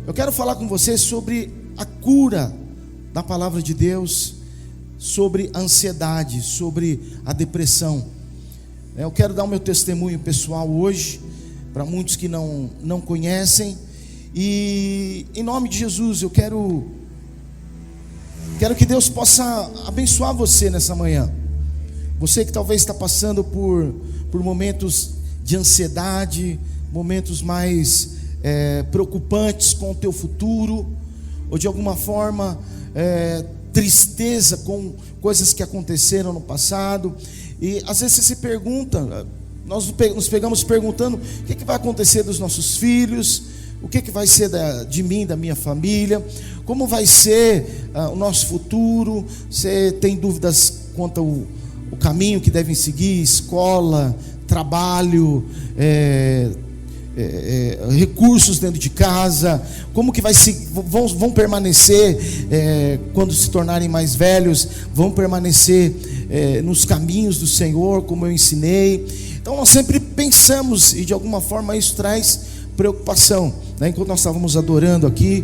Eu quero falar com você sobre a cura da palavra de Deus, sobre a ansiedade, sobre a depressão. Eu quero dar o meu testemunho pessoal hoje, para muitos que não conhecem, e em nome de Jesus eu quero que Deus possa abençoar você nessa manhã. Você que talvez está passando por momentos de ansiedade, momentos mais preocupantes com o teu futuro, ou de alguma forma tristeza com coisas que aconteceram no passado. E às vezes você se pergunta, nós nos pegamos perguntando: o que vai acontecer dos nossos filhos? O que vai ser de mim, da minha família? Como vai ser o nosso futuro? Você tem dúvidas quanto ao caminho que devem seguir, escola, trabalho, recursos dentro de casa, como que vão permanecer quando se tornarem mais velhos, vão permanecer nos caminhos do Senhor, como eu ensinei. Então nós sempre pensamos, e de alguma forma isso traz preocupação, né? Enquanto nós estávamos adorando aqui,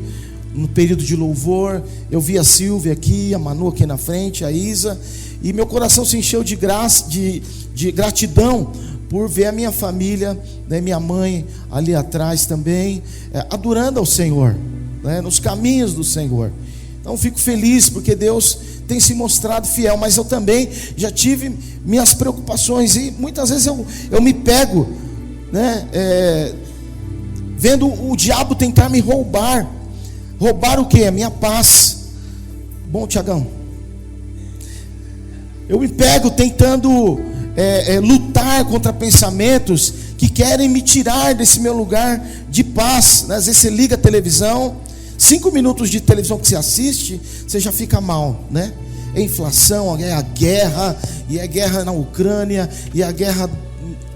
no período de louvor, eu vi a Silvia aqui, a Manu aqui na frente, a Isa, e meu coração se encheu de gratidão por ver a minha família, né, minha mãe ali atrás também, adorando ao Senhor, né, nos caminhos do Senhor. Então fico feliz porque Deus tem se mostrado fiel, mas eu também já tive minhas preocupações, e muitas vezes eu me pego, né, vendo o diabo tentar me roubar o quê? A minha paz. Bom, Tiagão, eu me pego tentando lutar contra pensamentos que querem me tirar desse meu lugar de paz. Às vezes você liga a televisão, 5 minutos de televisão que você assiste, você já fica mal, né? É inflação, é a guerra, e é guerra na Ucrânia, e a guerra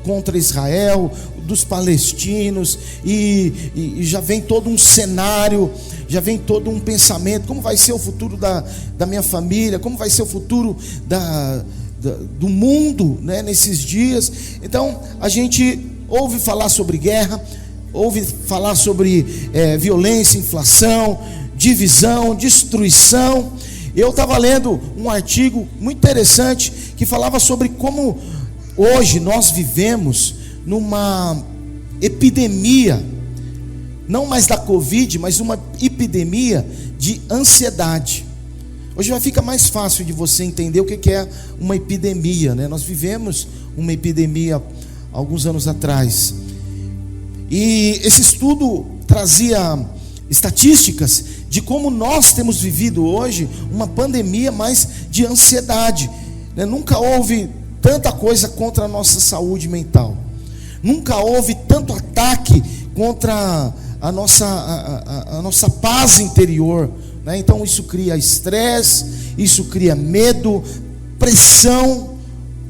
contra Israel, dos palestinos, e já vem todo um cenário, já vem todo um pensamento: como vai ser o futuro da minha família, como vai ser o futuro do mundo, né, nesses dias. Então a gente ouve falar sobre guerra, ouve falar sobre violência, inflação, divisão, destruição. Eu estava lendo um artigo muito interessante que falava sobre como hoje nós vivemos numa epidemia, não mais da Covid, mas uma epidemia de ansiedade. Hoje vai ficar mais fácil de você entender o que é uma epidemia, né? Nós vivemos uma epidemia alguns anos atrás, e esse estudo trazia estatísticas de como nós temos vivido hoje uma pandemia mais de ansiedade, né? Nunca houve tanta coisa contra a nossa saúde mental, nunca houve tanto ataque contra a nossa paz interior, né? Então isso cria estresse, isso cria medo, pressão,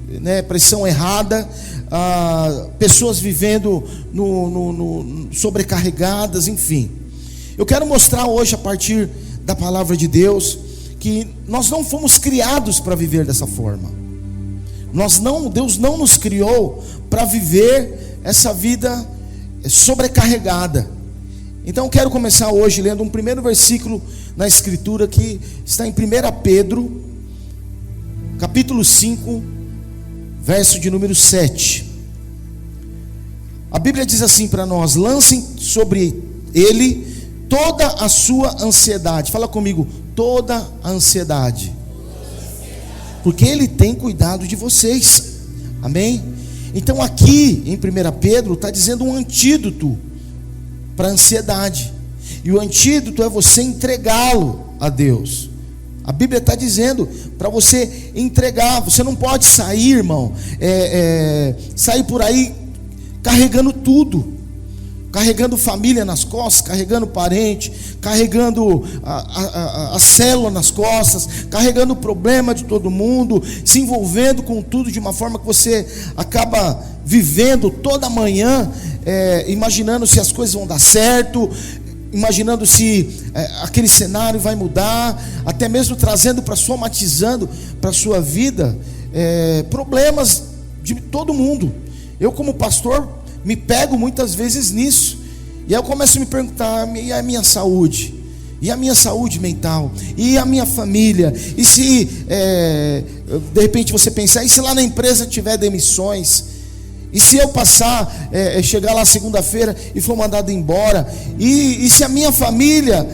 né? Pressão errada, pessoas vivendo sobrecarregadas, enfim. Eu quero mostrar hoje, a partir da palavra de Deus, que nós não fomos criados para viver dessa forma. Deus não nos criou para viver essa vida sobrecarregada. Então eu quero começar hoje lendo um primeiro versículo na Escritura, que está em 1 Pedro, capítulo 5, verso de número 7. A Bíblia diz assim para nós: lancem sobre ele toda a sua ansiedade. Fala comigo: toda a ansiedade, porque ele tem cuidado de vocês. Amém? Então aqui em 1 Pedro está dizendo um antídoto para a ansiedade, e o antídoto é você entregá-lo a Deus. A Bíblia está dizendo para você entregar. Você não pode sair, irmão, sair por aí carregando tudo, carregando família nas costas, carregando parente, carregando a célula nas costas, carregando o problema de todo mundo, se envolvendo com tudo de uma forma que você acaba vivendo toda manhã, imaginando se as coisas vão dar certo, imaginando se aquele cenário vai mudar, até mesmo trazendo somatizando para a sua vida problemas de todo mundo. Eu, como pastor, me pego muitas vezes nisso, E aí eu começo a me perguntar: e a minha saúde? E a minha saúde mental? E a minha família? E se de repente você pensar: e se lá na empresa tiver demissões? E se eu passar, chegar lá segunda-feira e for mandado embora? E se a minha família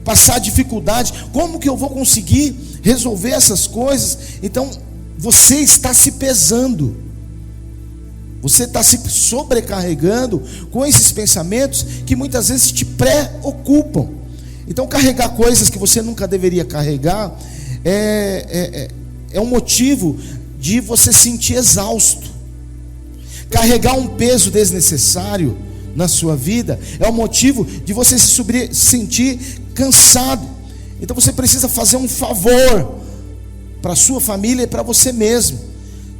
passar dificuldade, como que eu vou conseguir resolver essas coisas? Então você está se pesando, você está se sobrecarregando com esses pensamentos que muitas vezes te preocupam. Então carregar coisas que você nunca deveria carregar é um motivo de você se sentir exausto. Carregar um peso desnecessário na sua vida é um motivo de você se sentir cansado. Então você precisa fazer um favor para a sua família e para você mesmo.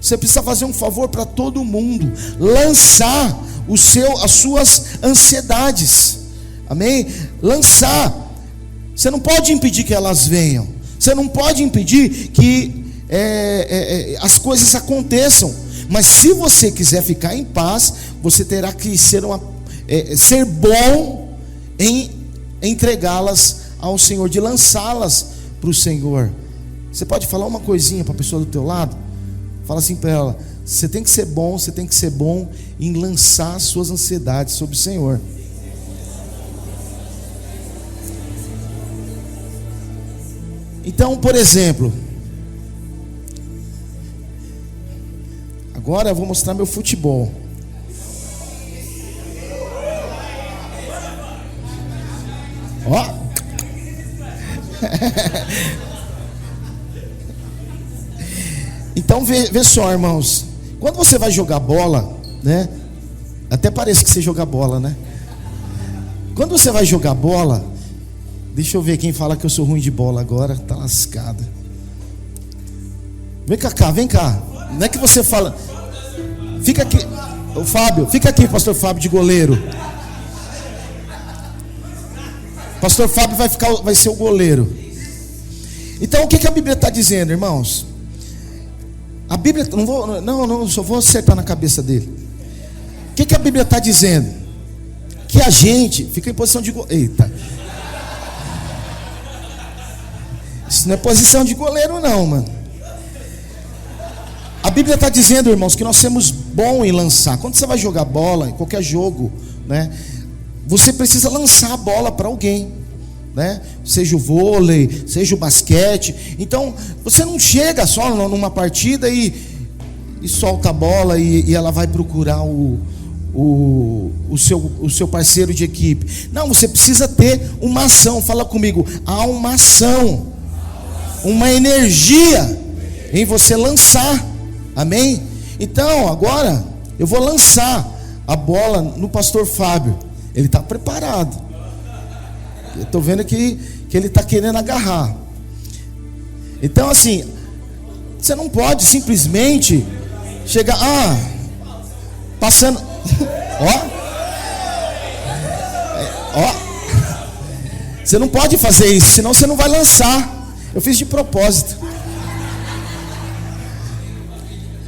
Você precisa fazer um favor para todo mundo: lançar as suas ansiedades. Amém? Lançar. Você não pode impedir que elas venham. Você não pode impedir que as coisas aconteçam. Mas se você quiser ficar em paz, você terá que ser bom em entregá-las ao Senhor, de lançá-las para o Senhor. Você pode falar uma coisinha para a pessoa do teu lado? Fala assim para ela: você tem que ser bom em lançar as suas ansiedades sobre o Senhor. Então, por exemplo, agora eu vou mostrar meu futebol. Ó. Então vê só, irmãos. Quando você vai jogar bola, né? Até parece que você joga bola, né? Quando você vai jogar bola, deixa eu ver quem fala que eu sou ruim de bola agora, tá lascado. Vem cá, vem cá. Não é que você fala. Fica aqui, o Fábio, fica aqui, pastor Fábio de goleiro. Pastor Fábio vai ser o goleiro. Então o que a Bíblia está dizendo, irmãos? A Bíblia, só vou acertar na cabeça dele. O que a Bíblia está dizendo? Que a gente fica em posição de goleiro. Eita, isso não é posição de goleiro não, mano. A Bíblia está dizendo, irmãos, que nós somos bons em lançar. Quando você vai jogar bola, em qualquer jogo, né, você precisa lançar a bola para alguém, né? Seja o vôlei, seja o basquete. Então você não chega só numa partida e solta a bola e ela vai procurar o seu parceiro de equipe. Não, você precisa ter uma ação. Fala comigo: há uma ação, uma energia em você lançar. Amém? Então agora eu vou lançar a bola no pastor Fábio. Ele está preparado. Eu estou vendo que ele está querendo agarrar. Então assim, você não pode simplesmente chegar, passando, ó, você não pode fazer isso, senão você não vai lançar. Eu fiz de propósito.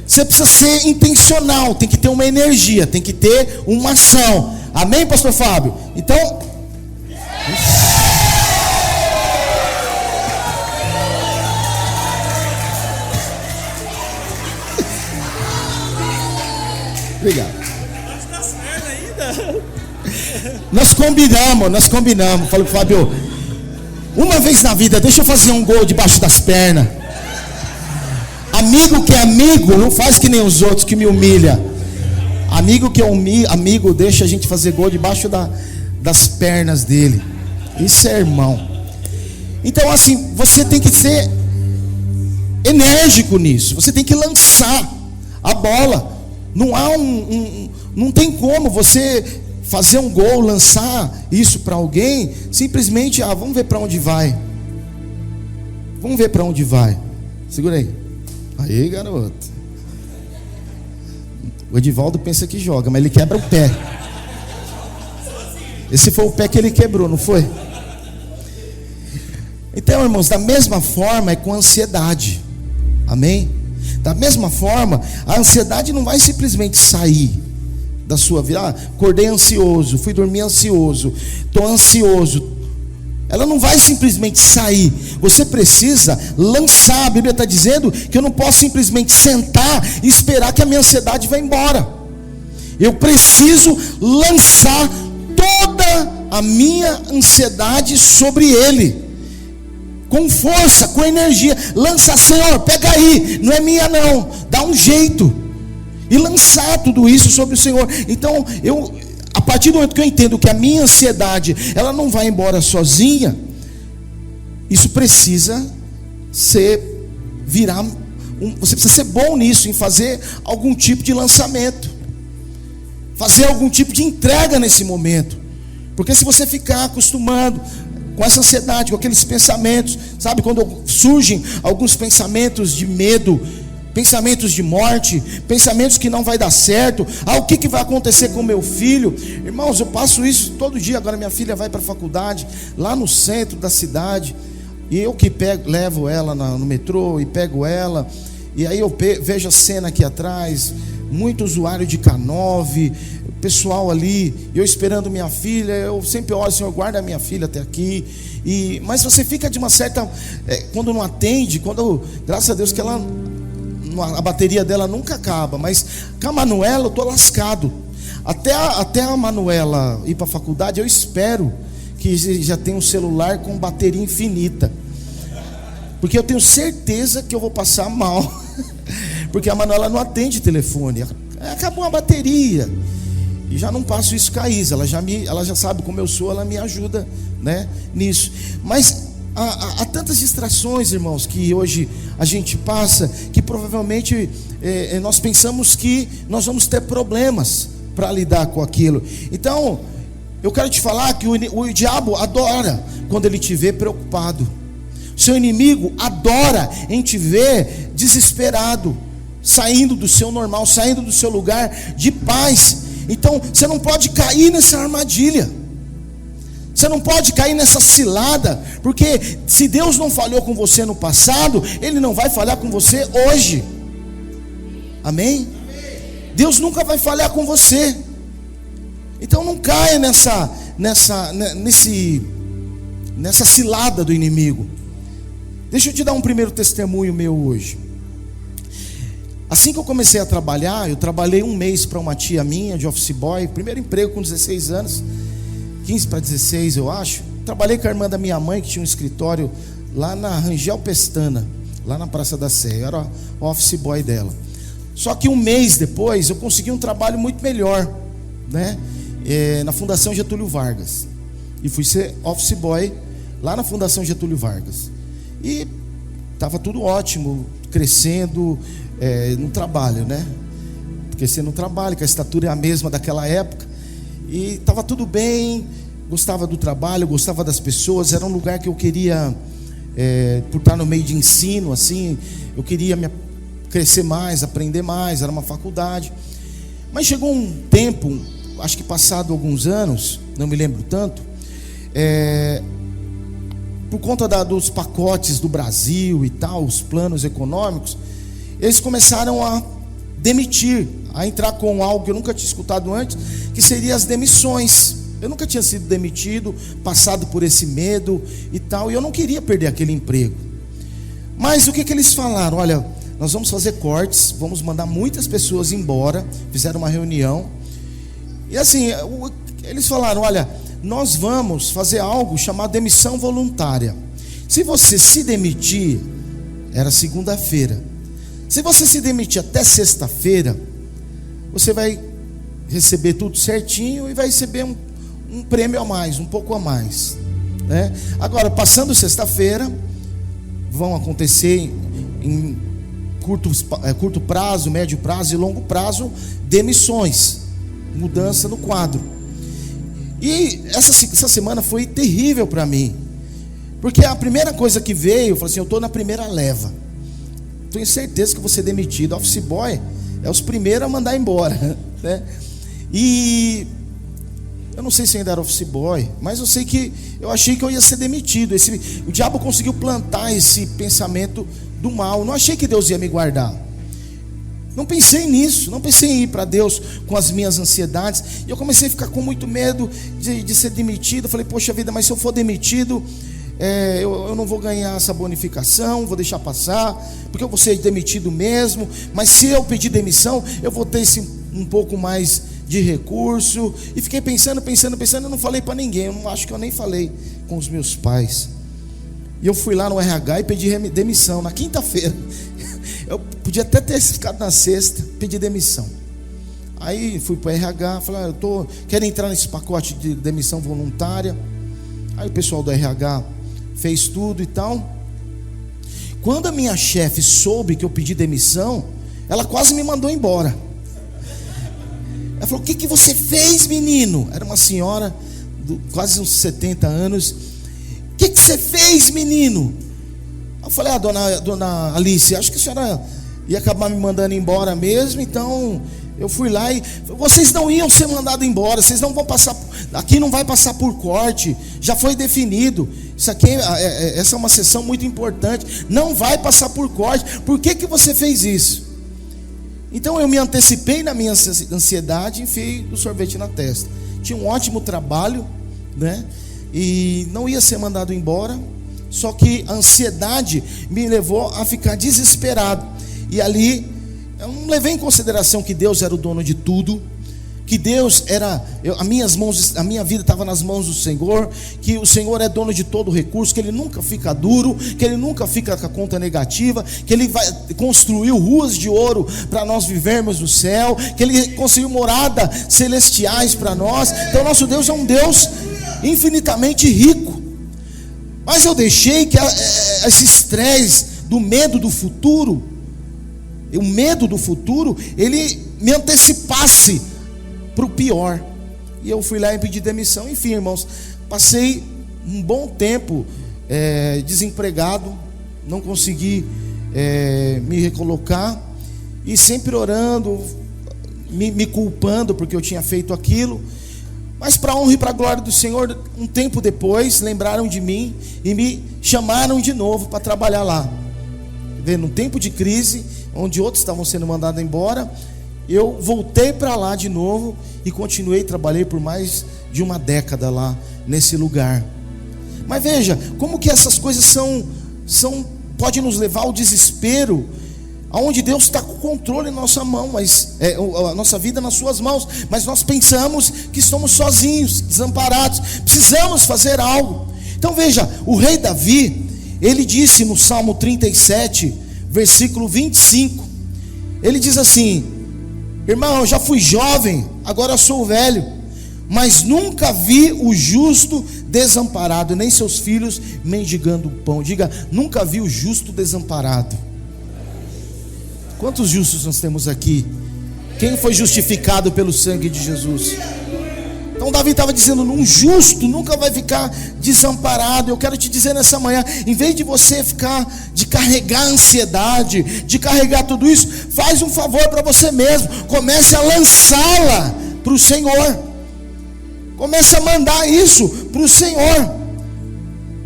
Você precisa ser intencional, tem que ter uma energia, tem que ter uma ação. Amém, pastor Fábio? Então, obrigado. Nós combinamos. Falei pro Fábio: uma vez na vida, deixa eu fazer um gol debaixo das pernas. Amigo que é amigo, não faz que nem os outros que me humilha. Amigo que é amigo, deixa a gente fazer gol debaixo das pernas dele. Isso é irmão. Então assim, você tem que ser enérgico nisso. Você tem que lançar a bola. Não há não tem como você fazer um gol, lançar isso para alguém, simplesmente, vamos ver para onde vai. Vamos ver para onde vai. Segura aí. Aí, garoto. O Edivaldo pensa que joga, mas ele quebra o pé. Esse foi o pé que ele quebrou, não foi? Então, irmãos, da mesma forma é com a ansiedade. Amém? Da mesma forma, a ansiedade não vai simplesmente sair da sua vida. Acordei ansioso, fui dormir ansioso, estou ansioso. Ela não vai simplesmente sair. Você precisa lançar. A Bíblia está dizendo que eu não posso simplesmente sentar e esperar que a minha ansiedade vá embora. Eu preciso lançar toda a minha ansiedade sobre Ele, com força, com energia. Lança, Senhor, pega aí, não é minha não, dá um jeito, e lançar tudo isso sobre o Senhor. Então, a partir do momento que eu entendo que a minha ansiedade, ela não vai embora sozinha, isso precisa você precisa ser bom nisso, em fazer algum tipo de lançamento, fazer algum tipo de entrega nesse momento. Porque se você ficar acostumado com essa ansiedade, com aqueles pensamentos, sabe, quando surgem alguns pensamentos de medo, pensamentos de morte, pensamentos que não vai dar certo, o que vai acontecer com meu filho? Irmãos, eu passo isso todo dia. Agora minha filha vai para a faculdade, lá no centro da cidade, e eu que levo ela no metrô e pego ela, e aí eu vejo a cena aqui atrás, muito usuário de K9, pessoal ali, eu esperando minha filha. Eu sempre oro, Senhor, guarda a minha filha até aqui. Mas você fica de uma certa, quando não atende, graças a Deus que a bateria dela nunca acaba, mas com a Manuela eu estou lascado. Até a Manuela ir para a faculdade, eu espero que já tenha um celular com bateria infinita, porque eu tenho certeza que eu vou passar mal, porque a Manuela não atende telefone, acabou a bateria. E já não passo isso com a Isa, ela já sabe como eu sou, ela me ajuda, né, nisso. Mas há tantas distrações, irmãos, que hoje a gente passa, que provavelmente nós pensamos que nós vamos ter problemas para lidar com aquilo. Então, eu quero te falar que o diabo adora quando ele te vê preocupado. Seu inimigo adora em te ver desesperado, saindo do seu normal, saindo do seu lugar de paz. Então, você não pode cair nessa armadilha, você não pode cair nessa cilada, porque se Deus não falhou com você no passado, Ele não vai falhar com você hoje. Amém? Deus nunca vai falhar com você. Então não caia nessa cilada do inimigo. Deixa eu te dar um primeiro testemunho meu hoje. Assim que eu comecei a trabalhar, eu trabalhei um mês para uma tia minha de office boy, primeiro emprego com 16 anos, 15 para 16 eu acho. Trabalhei com a irmã da minha mãe, que tinha um escritório lá na Rangel Pestana, lá na Praça da Sé. Eu era o office boy dela. Só que um mês depois eu consegui um trabalho muito melhor, né? Na Fundação Getúlio Vargas, e fui ser office boy lá na Fundação Getúlio Vargas, e estava tudo ótimo, crescendo no trabalho, né? Crescendo no trabalho, que a estatura é a mesma daquela época, e estava tudo bem, gostava do trabalho, gostava das pessoas. Era um lugar que eu queria, por estar no meio de ensino, assim, eu queria crescer mais, aprender mais, era uma faculdade. Mas chegou um tempo, acho que passado alguns anos, não me lembro tanto, por conta dos pacotes do Brasil e tal, os planos econômicos, eles começaram a demitir, a entrar com algo que eu nunca tinha escutado antes, que seria as demissões. Eu nunca tinha sido demitido, passado por esse medo e tal, e eu não queria perder aquele emprego. Mas o que eles falaram? Olha, nós vamos fazer cortes, vamos mandar muitas pessoas embora. Fizeram uma reunião, e assim, eles falaram: olha, nós vamos fazer algo chamado demissão voluntária. Se você se demitir, era segunda-feira, se você se demitir até sexta-feira, você vai receber tudo certinho e vai receber um prêmio a mais, um pouco a mais, né? Agora, passando sexta-feira, vão acontecer em curto prazo, médio prazo e longo prazo demissões, mudança no quadro. E essa semana foi terrível para mim, porque a primeira coisa que veio, eu falei assim: eu estou na primeira leva, tenho certeza que vou ser demitido. Office boy é os primeiros a mandar embora, né? E eu não sei se ainda era office boy, mas eu sei que eu achei que eu ia ser demitido. O diabo conseguiu plantar esse pensamento do mal. Eu não achei que Deus ia me guardar. Não pensei nisso, não pensei em ir para Deus com as minhas ansiedades. E eu comecei a ficar com muito medo de ser demitido. Eu falei, poxa vida, mas se eu for demitido, eu não vou ganhar essa bonificação, vou deixar passar, porque eu vou ser demitido mesmo. Mas se eu pedir demissão, eu vou ter um pouco mais de recurso. E fiquei pensando, eu não falei para ninguém. Eu não acho que eu nem falei com os meus pais. E eu fui lá no RH e pedi demissão na quinta-feira. Eu podia até ter ficado na sexta, pedi demissão. Aí fui para o RH, falei, quero entrar nesse pacote de demissão voluntária. Aí o pessoal do RH fez tudo e tal. Quando a minha chefe soube que eu pedi demissão, ela quase me mandou embora. Ela falou, o que você fez, menino? Era uma senhora, quase uns 70 anos. O que você fez, menino? Eu falei, dona Alice, acho que a senhora ia acabar me mandando embora mesmo. Então eu fui lá e vocês não iam ser mandados embora, vocês não vão passar, aqui não vai passar por corte, já foi definido. Isso aqui, essa é uma sessão muito importante, não vai passar por corte. Por que você fez isso? Então eu me antecipei na minha ansiedade e enfiei o sorvete na testa. Tinha um ótimo trabalho, né? E não ia ser mandado embora. Só que a ansiedade me levou a ficar desesperado. E ali eu não levei em consideração que Deus era o dono de tudo, que Deus era, a minha vida estava nas mãos do Senhor, que o Senhor é dono de todo o recurso, que Ele nunca fica duro, que Ele nunca fica com a conta negativa, que Ele construiu ruas de ouro para nós vivermos no céu, que Ele construiu moradas celestiais para nós. Então nosso Deus é um Deus infinitamente rico. Mas eu deixei que esse estresse do medo do futuro, o medo do futuro, ele me antecipasse para o pior. E eu fui lá e pedi demissão. Enfim, irmãos, passei um bom tempo desempregado, não consegui me recolocar, e sempre orando, me culpando porque eu tinha feito aquilo. Mas para a honra e para a glória do Senhor, um tempo depois, lembraram de mim e me chamaram de novo para trabalhar lá. Vendo um tempo de crise, onde outros estavam sendo mandados embora, eu voltei para lá de novo e continuei, trabalhei por mais de uma década lá nesse lugar. Mas veja, como que essas coisas podem nos levar ao desespero, onde Deus está com o controle em nossa mão, mas a nossa vida nas suas mãos, mas nós pensamos que estamos sozinhos, desamparados, precisamos fazer algo. Então veja, o rei Davi, ele disse no Salmo 37, versículo 25, ele diz assim: irmão, eu já fui jovem, agora sou velho, mas nunca vi o justo desamparado, nem seus filhos mendigando pão. Diga, nunca vi o justo desamparado. Quantos justos nós temos aqui? Quem foi justificado pelo sangue de Jesus? Então Davi estava dizendo, um justo nunca vai ficar desamparado. Eu quero te dizer nessa manhã, em vez de você de carregar ansiedade, de carregar tudo isso, faz um favor para você mesmo, comece a lançá-la para o Senhor, comece a mandar isso para o Senhor.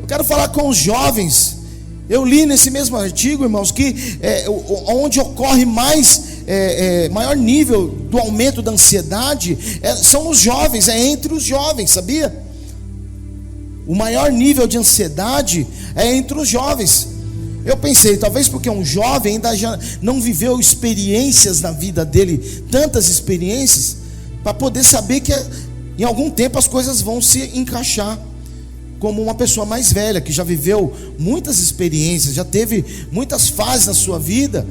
Eu quero falar com os jovens. Eu li nesse mesmo artigo, irmãos, que onde ocorre maior nível do aumento da ansiedade são nos jovens, entre os jovens, sabia? O maior nível de ansiedade é entre os jovens. Eu pensei, talvez porque um jovem ainda já não viveu experiências na vida dele, tantas experiências, para poder saber que em algum tempo as coisas vão se encaixar. Como uma pessoa mais velha, que já viveu muitas experiências, já teve muitas fases na sua vida,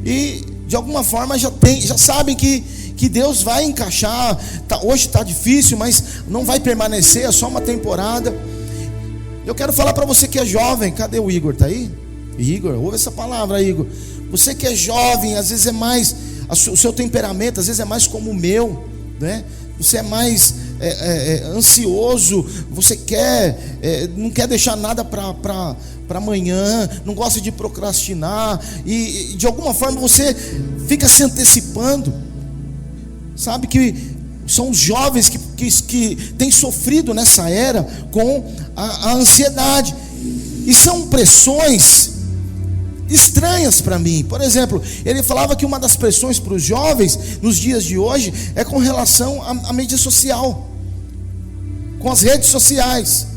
e de alguma forma já sabem que Deus vai encaixar. Hoje está difícil, mas não vai permanecer, é só uma temporada. Eu quero falar para você que é jovem. Cadê o Igor? Está aí? Igor, ouve essa palavra, Igor. Você que é jovem, às vezes é mais, o seu temperamento às vezes é mais como o meu, né? Você é mais ansioso, você não quer deixar nada para amanhã, não gosta de procrastinar, e de alguma forma você fica se antecipando. Sabe que são os jovens que têm sofrido nessa era com a ansiedade, e são pressões estranhas para mim. Por exemplo, ele falava que uma das pressões para os jovens nos dias de hoje é com relação à mídia social, com as redes sociais.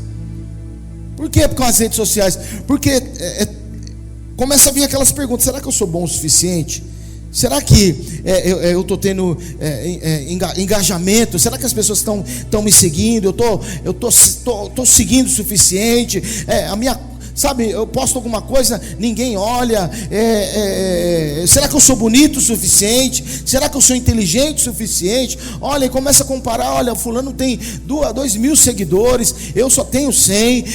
Por que com as redes sociais? Porque começa a vir aquelas perguntas: será que eu sou bom o suficiente? Será que eu estou tendo engajamento? Será que as pessoas estão me seguindo? Eu estou seguindo o suficiente? Sabe, eu posto alguma coisa, ninguém olha. Será que eu sou bonito o suficiente? Será que eu sou inteligente o suficiente? Olha, e começa a comparar. Olha, fulano tem 2.000 seguidores, eu só tenho 100.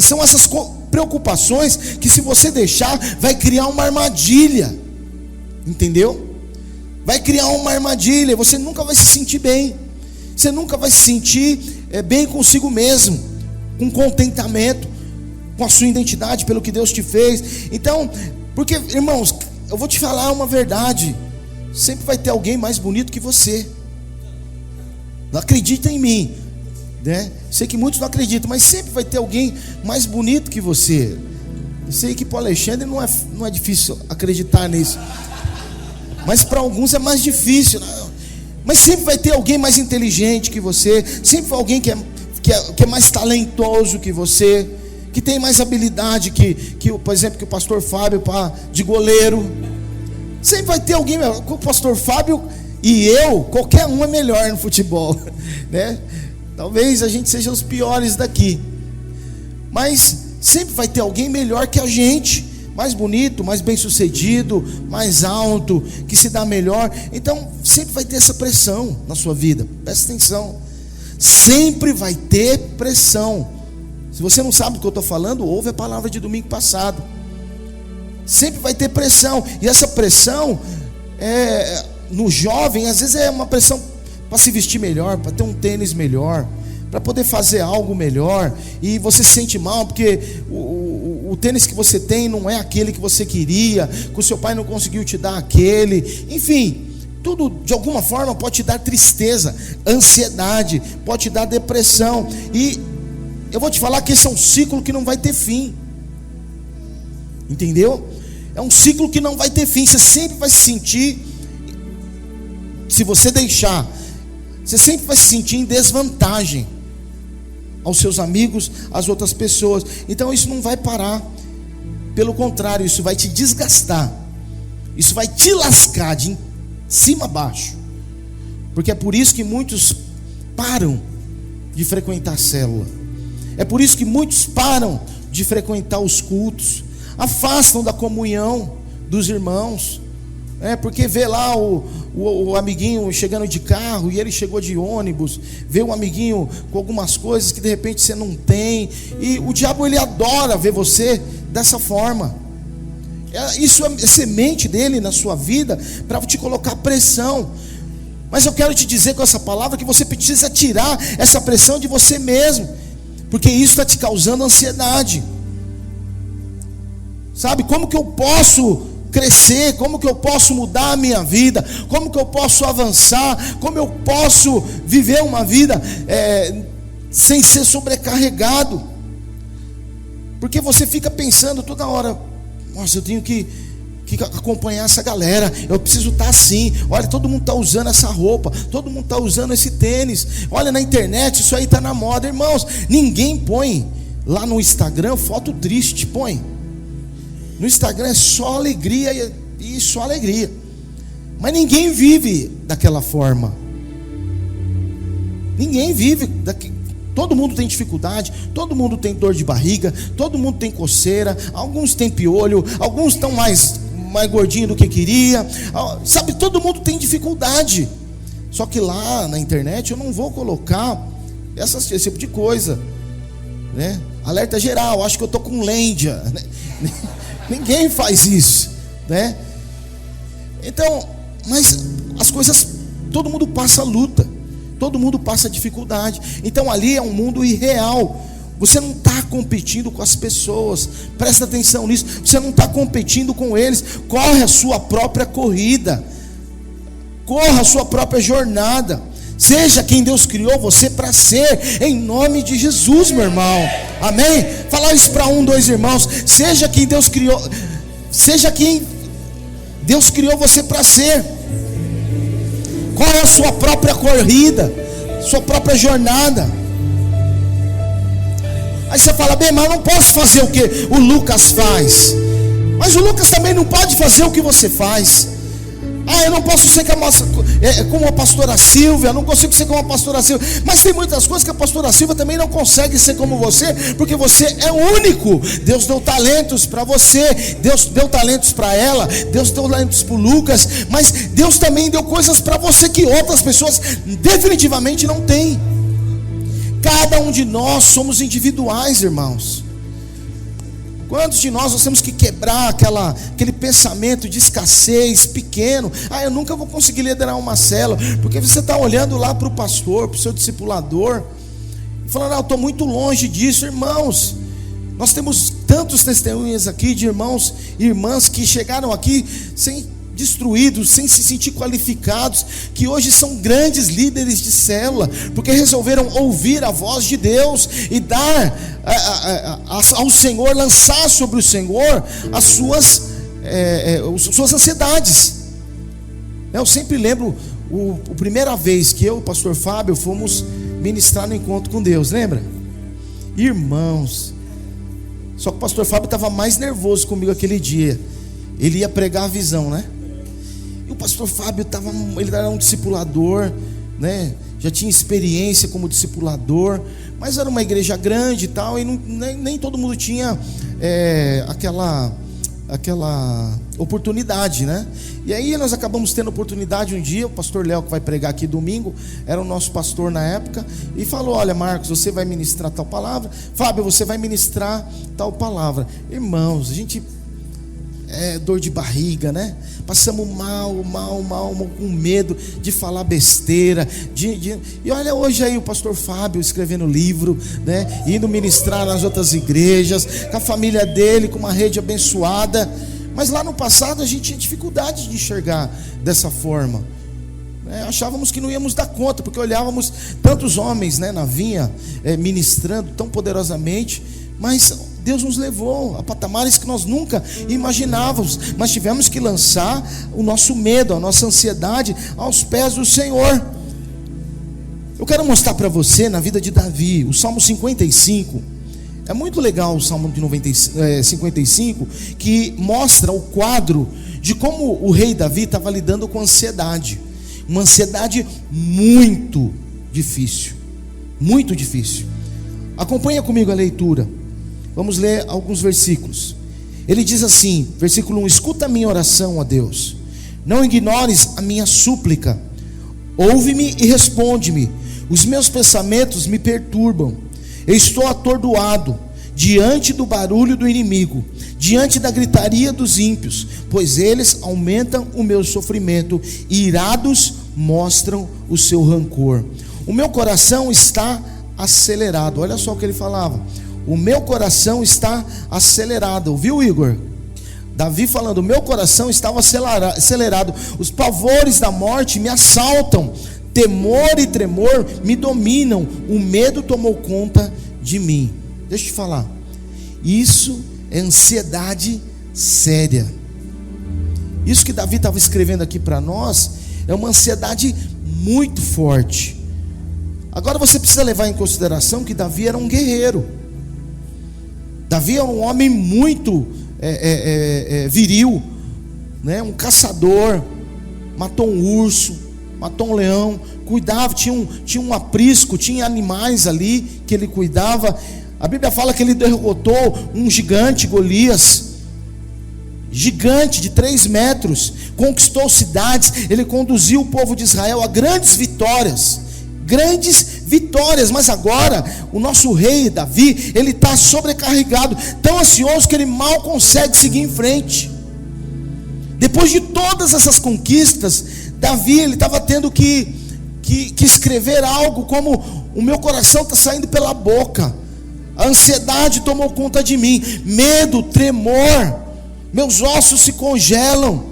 São essas preocupações que, se você deixar, vai criar uma armadilha. Entendeu? Vai criar uma armadilha. Você nunca vai se sentir bem. Você nunca vai se sentir bem consigo mesmo, com contentamento com a sua identidade, pelo que Deus te fez. Então, porque, irmãos, eu vou te falar uma verdade: sempre vai ter alguém mais bonito que você. Não acredita em mim, né? Sei que muitos não acreditam, mas sempre vai ter alguém mais bonito que você. Eu sei que para o Alexandre não é difícil acreditar nisso, mas para alguns é mais difícil. Mas sempre vai ter alguém mais inteligente que você. Sempre vai alguém que é mais talentoso que você, que tem mais habilidade por exemplo, que o pastor Fábio de goleiro. Sempre vai ter alguém melhor. O pastor Fábio e eu, qualquer um é melhor no futebol, né? Talvez a gente seja os piores daqui, mas sempre vai ter alguém melhor que a gente, mais bonito, mais bem sucedido, mais alto, que se dá melhor. Então sempre vai ter essa pressão na sua vida. Presta atenção, sempre vai ter pressão. Se você não sabe do que eu estou falando, ouve a palavra de domingo passado. Sempre vai ter pressão. E essa pressão no jovem, às vezes é uma pressão para se vestir melhor, para ter um tênis melhor, para poder fazer algo melhor. E você se sente mal porque o tênis que você tem não é aquele que você queria, que o seu pai não conseguiu te dar aquele. Enfim, tudo de alguma forma pode te dar tristeza, ansiedade, pode te dar depressão. E eu vou te falar que esse é um ciclo que não vai ter fim. Entendeu? É um ciclo que não vai ter fim. Você sempre vai se sentir, se você deixar, você sempre vai se sentir em desvantagem aos seus amigos, às outras pessoas. Então isso não vai parar. Pelo contrário, isso vai te desgastar. Isso vai te lascar de cima a baixo. Porque é por isso que muitos param de frequentar a célula. É por isso que muitos param de frequentar os cultos, afastam da comunhão dos irmãos, porque vê lá o amiguinho chegando de carro e ele chegou de ônibus, vê um amiguinho com algumas coisas que de repente você não tem, e o diabo ele adora ver você dessa forma. Isso é semente dele na sua vida para te colocar pressão. Mas eu quero te dizer com essa palavra que você precisa tirar essa pressão de você mesmo, porque isso está te causando ansiedade. Sabe, como que eu posso crescer? Como que eu posso mudar a minha vida? Como que eu posso avançar? Como eu posso viver uma vida sem ser sobrecarregado? Porque você fica pensando toda hora: nossa, eu tenho que acompanhar essa galera, eu preciso estar assim. Olha, todo mundo está usando essa roupa, todo mundo está usando esse tênis. Olha, na internet isso aí está na moda. Irmãos, ninguém põe lá no Instagram foto triste. Põe no Instagram é só alegria e só alegria. Mas ninguém vive daquela forma. Ninguém vive Todo mundo tem dificuldade, todo mundo tem dor de barriga, todo mundo tem coceira, alguns têm piolho, alguns estão mais gordinho do que queria, sabe, todo mundo tem dificuldade. Só que lá na internet eu não vou colocar esse tipo de coisa, né? Alerta geral, acho que eu estou com lêndia, né? Ninguém faz isso, né? Então, mas as coisas, todo mundo passa luta, todo mundo passa dificuldade. Então ali é um mundo irreal. Você não está competindo com as pessoas, presta atenção nisso. Você não está competindo com eles. Corre a sua própria corrida, corra a sua própria jornada. Seja quem Deus criou você para ser, em nome de Jesus, meu irmão. Amém? Falar isso para 1, 2 irmãos. Seja quem Deus criou. Seja quem Deus criou você para ser. Qual é a sua própria corrida, sua própria jornada? Aí você fala, bem, mas eu não posso fazer o que o Lucas faz. Mas o Lucas também não pode fazer o que você faz. Eu não posso ser como a pastora Silvia, não consigo ser como a pastora Silvia. Mas tem muitas coisas que a pastora Silvia também não consegue ser como você, porque você é único. Deus deu talentos para você, Deus deu talentos para ela, Deus deu talentos para o Lucas, mas Deus também deu coisas para você que outras pessoas definitivamente não têm. Cada um de nós somos individuais, irmãos. Quantos de nós temos que quebrar aquele pensamento de escassez pequeno? Eu nunca vou conseguir liderar uma célula, porque você está olhando lá para o pastor, para o seu discipulador, e falando, eu estou muito longe disso. Irmãos, nós temos tantos testemunhos aqui de irmãos e irmãs que chegaram aqui destruídos, sem se sentir qualificados, que hoje são grandes líderes de célula, porque resolveram ouvir a voz de Deus e dar ao Senhor, lançar sobre o Senhor as suas ansiedades. Eu sempre lembro a primeira vez que eu e o pastor Fábio fomos ministrar no encontro com Deus, lembra? Irmãos, só que o pastor Fábio estava mais nervoso comigo aquele dia. Ele ia pregar a visão, né? E o pastor Fábio ele era um discipulador, né? Já tinha experiência como discipulador, mas era uma igreja grande e tal, e nem todo mundo tinha aquela oportunidade, né? E aí nós acabamos tendo oportunidade um dia. O pastor Léo, que vai pregar aqui domingo, era o nosso pastor na época, e falou, olha, Marcos, você vai ministrar tal palavra, Fábio, você vai ministrar tal palavra. Irmãos, a gente dor de barriga, né? Passamos mal, com medo de falar besteira, e olha hoje aí o pastor Fábio escrevendo livro, né? Indo ministrar nas outras igrejas, com a família dele, com uma rede abençoada. Mas lá no passado a gente tinha dificuldade de enxergar dessa forma, né? Achávamos que não íamos dar conta, porque olhávamos tantos homens, né, na vinha, ministrando tão poderosamente, mas Deus nos levou a patamares que nós nunca imaginávamos, mas tivemos que lançar o nosso medo, a nossa ansiedade aos pés do Senhor. Eu quero mostrar para você na vida de Davi, o Salmo 55. É muito legal o Salmo de 55, que mostra o quadro de como o rei Davi estava lidando com ansiedade. Uma ansiedade muito difícil. Muito difícil. Acompanha comigo a leitura. Vamos ler alguns versículos. Ele diz assim, versículo 1: escuta a minha oração, ó Deus, não ignores a minha súplica, ouve-me e responde-me. Os meus pensamentos me perturbam, eu estou atordoado diante do barulho do inimigo, diante da gritaria dos ímpios, pois eles aumentam o meu sofrimento e irados mostram o seu rancor. O meu coração está acelerado. Olha só o que ele falava: o meu coração está acelerado. Ouviu, Igor? Davi falando, o meu coração estava acelerado. Os pavores da morte me assaltam. Temor e tremor me dominam. O medo tomou conta de mim. Deixa eu te falar. Isso é ansiedade séria. Isso que Davi estava escrevendo aqui para nós é uma ansiedade muito forte. Agora você precisa levar em consideração que Davi era um guerreiro. Davi é um homem muito viril, né? Um caçador, matou um urso, matou um leão, cuidava, tinha um aprisco, tinha animais ali que ele cuidava. A Bíblia fala que ele derrotou um gigante, Golias, gigante de 3 metros, conquistou cidades, ele conduziu o povo de Israel a grandes vitórias, mas agora o nosso rei Davi, ele está sobrecarregado, tão ansioso que ele mal consegue seguir em frente. Depois de todas essas conquistas, Davi, ele estava tendo que escrever algo como: o meu coração está saindo pela boca, a ansiedade tomou conta de mim, medo, tremor, meus ossos se congelam,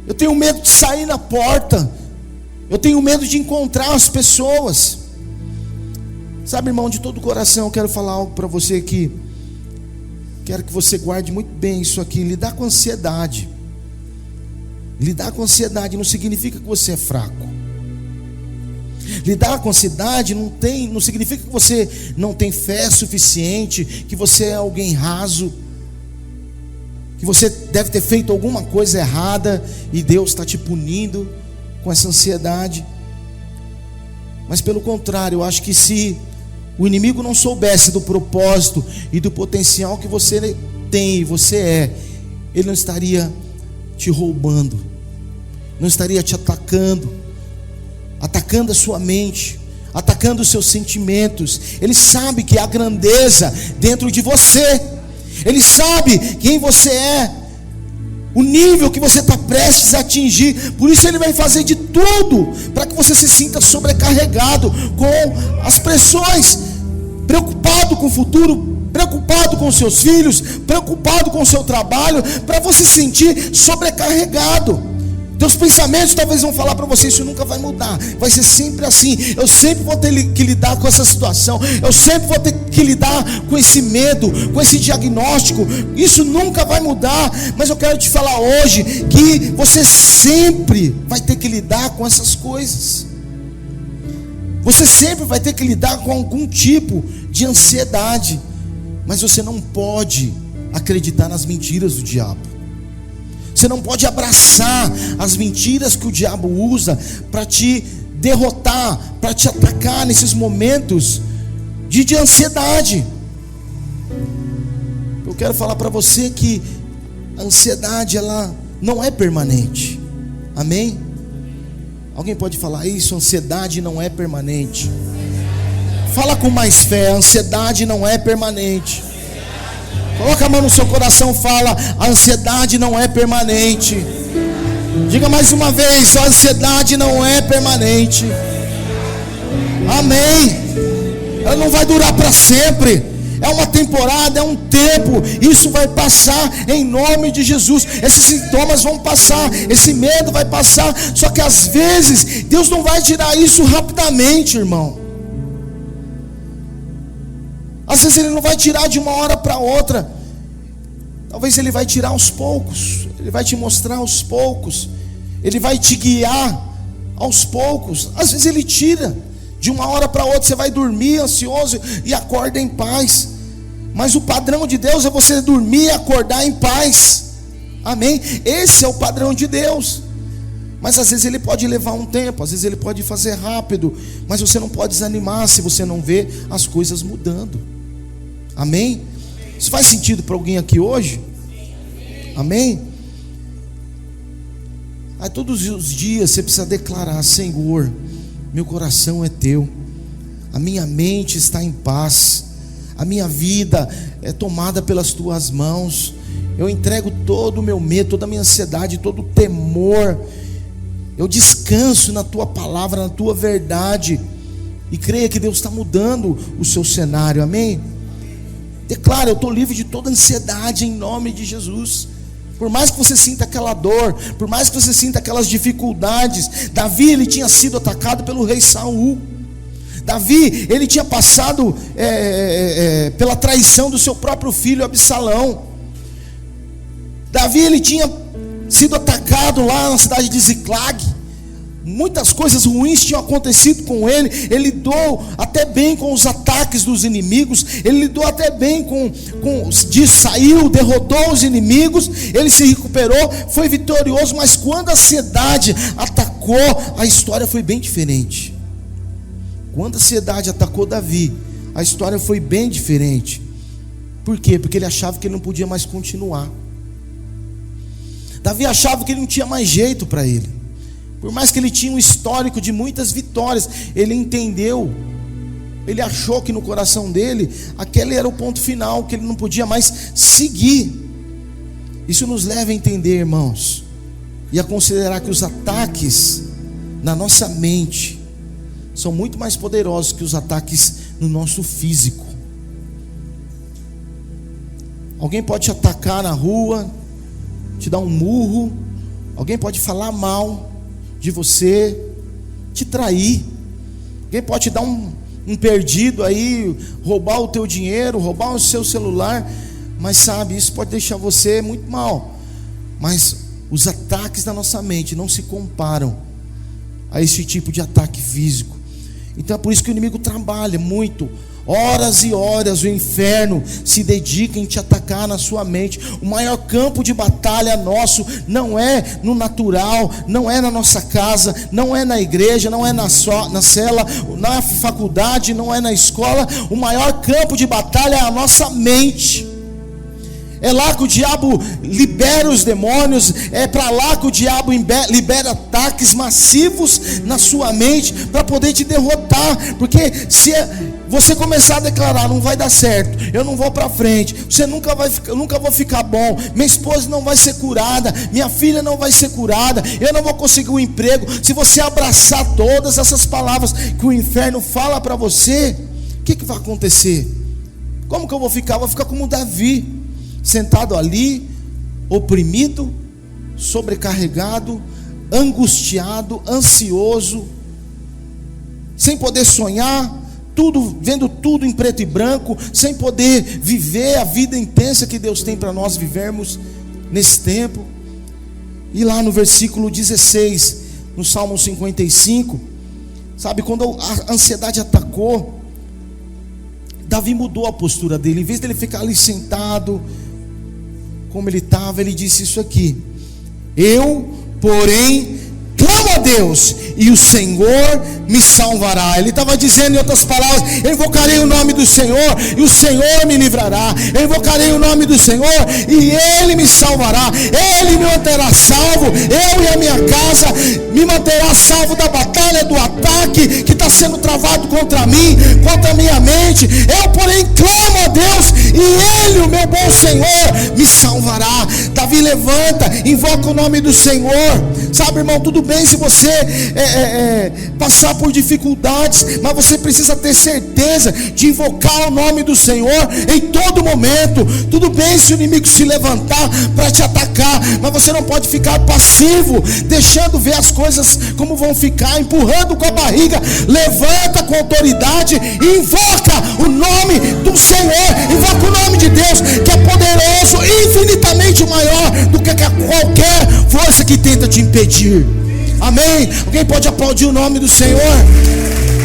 eu tenho medo de sair na porta, eu tenho medo de encontrar as pessoas. Sabe, irmão, de todo o coração eu quero falar algo para você que Quero que você guarde muito bem isso aqui. Lidar com ansiedade. Lidar com ansiedade não significa que você é fraco. Lidar com ansiedade não significa que você não tem fé suficiente, que você é alguém raso, que você deve ter feito alguma coisa errada e Deus está te punindo com essa ansiedade. Mas pelo contrário, eu acho que se o inimigo não soubesse do propósito e do potencial que você tem e você é, ele não estaria te roubando, não estaria te atacando a sua mente, atacando os seus sentimentos. Ele sabe que há grandeza dentro de você, ele sabe quem você é, o nível que você está prestes a atingir. Por isso ele vai fazer de tudo para que você se sinta sobrecarregado com as pressões, preocupado com o futuro, preocupado com seus filhos, preocupado com o seu trabalho, para você se sentir sobrecarregado. Teus pensamentos talvez vão falar para você: isso nunca vai mudar, vai ser sempre assim, eu sempre vou ter que lidar com essa situação, eu sempre vou ter que lidar com esse medo, com esse diagnóstico, isso nunca vai mudar. Mas eu quero te falar hoje que você sempre vai ter que lidar com essas coisas. Você sempre vai ter que lidar com algum tipo de ansiedade. Mas você não pode acreditar nas mentiras do diabo. Você não pode abraçar as mentiras que o diabo usa para te derrotar, para te atacar nesses momentos de ansiedade. Eu quero falar para você que a ansiedade, ela não é permanente. Amém? Alguém pode falar isso? Ansiedade não é permanente. Fala com mais fé: a ansiedade não é permanente. Coloca a mão no seu coração, fala: a ansiedade não é permanente. Diga mais uma vez: a ansiedade não é permanente. Amém. Ela não vai durar para sempre. É uma temporada, é um tempo. Isso vai passar em nome de Jesus. Esses sintomas vão passar, esse medo vai passar. Só que às vezes Deus não vai tirar isso rapidamente, irmão. Às vezes Ele não vai tirar de uma hora para outra. Talvez Ele vai tirar aos poucos. Ele vai te mostrar aos poucos. Ele vai te guiar aos poucos. Às vezes Ele tira de uma hora para outra. Você vai dormir ansioso e acorda em paz. Mas o padrão de Deus é você dormir e acordar em paz. Amém? Esse é o padrão de Deus. Mas às vezes Ele pode levar um tempo, às vezes Ele pode fazer rápido. Mas você não pode desanimar se você não vê as coisas mudando. Amém? Isso faz sentido para alguém aqui hoje? Amém? Aí todos os dias você precisa declarar: Senhor, meu coração é teu, a minha mente está em paz, a minha vida é tomada pelas tuas mãos. Eu entrego todo o meu medo, toda a minha ansiedade, todo o temor. Eu descanso na tua palavra, na tua verdade, e creia que Deus está mudando o seu cenário. Amém? Declara: eu estou livre de toda ansiedade em nome de Jesus. Por mais que você sinta aquela dor, por mais que você sinta aquelas dificuldades. Davi, ele tinha sido atacado pelo rei Saul. Davi, ele tinha passado pela traição do seu próprio filho Absalão. Davi, ele tinha sido atacado lá na cidade de Ziclag. Muitas coisas ruins tinham acontecido com ele. Ele lidou até bem com os ataques dos inimigos. Ele lidou até bem saiu, derrotou os inimigos. Ele se recuperou, foi vitorioso. Mas quando a ansiedade atacou, a história foi bem diferente. Quando a ansiedade atacou Davi, a história foi bem diferente. Por quê? Porque ele achava que ele não podia mais continuar. Davi achava que ele não tinha mais jeito para ele. Por mais que ele tinha um histórico de muitas vitórias, ele entendeu, ele achou que no coração dele, aquele era o ponto final, que ele não podia mais seguir. Isso nos leva a entender, irmãos, e a considerar que os ataques na nossa mente são muito mais poderosos que os ataques no nosso físico. Alguém pode te atacar na rua, te dar um murro, alguém pode falar mal de você, te trair. Alguém pode te dar um perdido aí, roubar o teu dinheiro, roubar o seu celular. Mas sabe, isso pode deixar você muito mal. Mas os ataques da nossa mente não se comparam a esse tipo de ataque físico. Então é por isso que o inimigo trabalha muito. Horas e horas o inferno se dedica em te atacar na sua mente. O maior campo de batalha nosso não é no natural, não é na nossa casa, não é na igreja, não é na cela, na faculdade, não é na escola. O maior campo de batalha é a nossa mente. É lá que o diabo libera os demônios. É para lá que o diabo libera ataques massivos na sua mente para poder te derrotar. Porque se você começar a declarar, não vai dar certo, eu não vou para frente, você nunca vou ficar bom, minha esposa não vai ser curada, minha filha não vai ser curada, eu não vou conseguir um emprego. Se você abraçar todas essas palavras que o inferno fala para você, o que vai acontecer? Como que eu vou ficar? Vou ficar como Davi, sentado ali, oprimido, sobrecarregado, angustiado, ansioso, sem poder sonhar, vendo tudo em preto e branco, sem poder viver a vida intensa que Deus tem para nós vivermos nesse tempo. E lá no versículo 16, no Salmo 55, sabe, quando a ansiedade atacou, Davi mudou a postura dele. Em vez dele ficar ali sentado como ele estava, ele disse isso aqui: eu, porém, clamo a Deus, e o Senhor me salvará. Ele estava dizendo, em outras palavras, eu invocarei o nome do Senhor, e o Senhor me livrará. Eu invocarei o nome do Senhor, e Ele me salvará. Ele me manterá salvo, eu e a minha casa, me manterá salvo da batalha, do ataque que está sendo travado contra mim, contra a minha mente. Eu, porém, clamo a Deus, e Ele, o meu bom Senhor, me salvará. Davi levanta, invoca o nome do Senhor. Sabe, irmão, tudo bem se você passar por dificuldades, mas você precisa ter certeza de invocar o nome do Senhor em todo momento. Tudo bem se o inimigo se levantar para te atacar, mas você não pode ficar passivo, deixando ver as coisas como vão ficar, empurrando com a barriga. Levanta com autoridade e invoca o nome do Senhor, invoca o nome de Deus, que é poderoso, infinitamente maior do que qualquer força que tenta te impedir. Amém? Alguém pode aplaudir o nome do Senhor?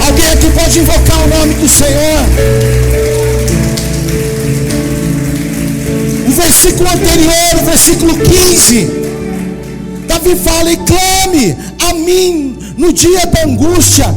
Alguém aqui pode invocar o nome do Senhor? O versículo anterior, o versículo 15, Davi fala: e clame a mim no dia da angústia.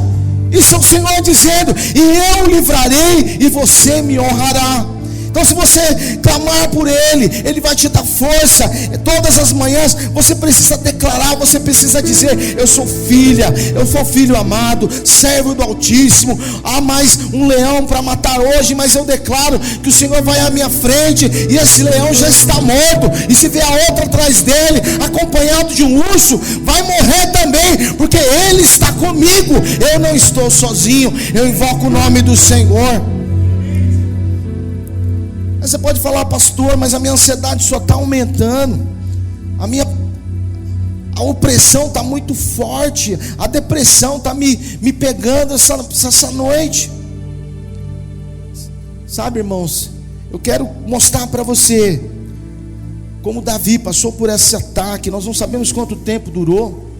Isso é o Senhor dizendo: e eu livrarei e você me honrará. Então, se você clamar por Ele, Ele vai te dar força. Todas as manhãs você precisa declarar, você precisa dizer: eu sou filha, eu sou filho amado, servo do Altíssimo. Há mais um leão para matar hoje, mas eu declaro que o Senhor vai à minha frente, e esse leão já está morto. E se vier outro atrás dele, acompanhado de um urso, vai morrer também, porque Ele está comigo. Eu não estou sozinho, eu invoco o nome do Senhor. Você pode falar: pastor, mas a minha ansiedade só está aumentando, a opressão está muito forte, a depressão está me pegando essa noite. Sabe, irmãos, eu quero mostrar para você como Davi passou por esse ataque. Nós não sabemos quanto tempo durou,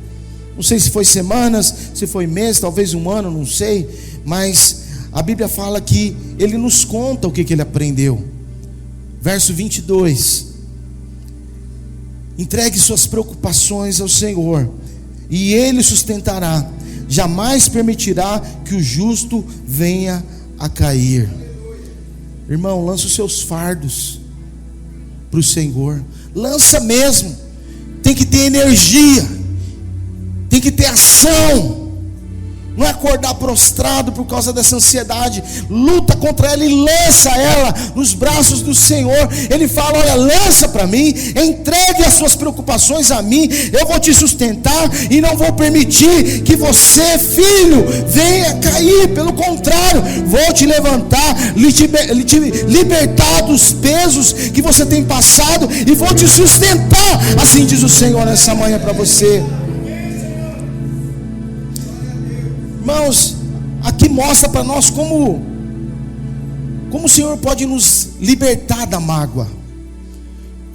não sei se foi semanas, se foi meses, talvez um ano, não sei, mas a Bíblia fala que ele nos conta o que ele aprendeu. Verso 22: entregue suas preocupações ao Senhor, e Ele sustentará, jamais permitirá que o justo venha a cair. Irmão, lança os seus fardos para o Senhor, lança mesmo. Tem que ter energia, tem que ter ação. Não é acordar prostrado por causa dessa ansiedade. Luta contra ela e lança ela nos braços do Senhor. Ele fala: olha, lança para mim, entregue as suas preocupações a mim, eu vou te sustentar e não vou permitir que você, filho, venha cair. Pelo contrário, vou te levantar, te libertar dos pesos que você tem passado e vou te sustentar. Assim diz o Senhor nessa manhã para você. Irmãos, aqui mostra para nós como o Senhor pode nos libertar da mágoa.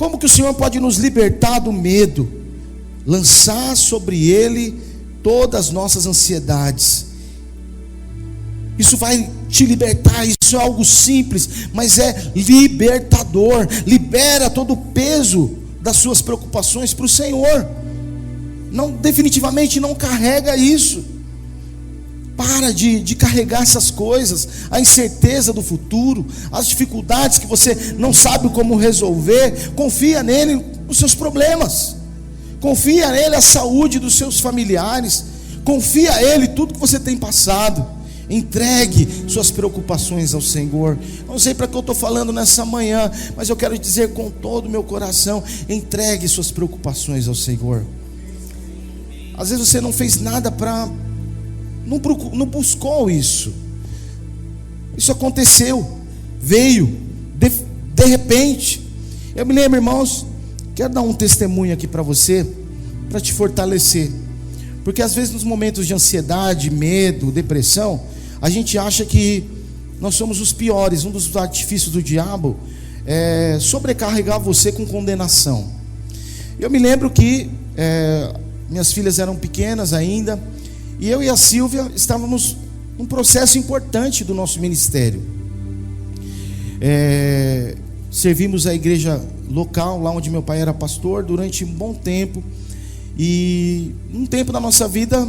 Como que o Senhor pode nos libertar do medo? Lançar sobre Ele todas as nossas ansiedades. Isso vai te libertar. Isso é algo simples, mas é libertador. Libera todo o peso das suas preocupações para o Senhor. Não, definitivamente não carrega isso. Para de carregar essas coisas, a incerteza do futuro, as dificuldades que você não sabe como resolver. Confia nele os seus problemas, confia nele a saúde dos seus familiares, confia a ele tudo que você tem passado. Entregue suas preocupações ao Senhor. Não sei para que eu estou falando nessa manhã, mas eu quero dizer com todo o meu coração: entregue suas preocupações ao Senhor. Às vezes você não fez nada para, não buscou isso. Isso aconteceu, veio de repente. Eu me lembro, irmãos, quero dar um testemunho aqui para você, para te fortalecer. Porque às vezes nos momentos de ansiedade, medo, depressão, a gente acha que nós somos os piores. Um dos artifícios do diabo é sobrecarregar você com condenação. Eu me lembro que minhas filhas eram pequenas ainda, e eu e a Silvia estávamos num processo importante do nosso ministério. Servimos a igreja local, lá onde meu pai era pastor, durante um bom tempo. E um tempo da nossa vida,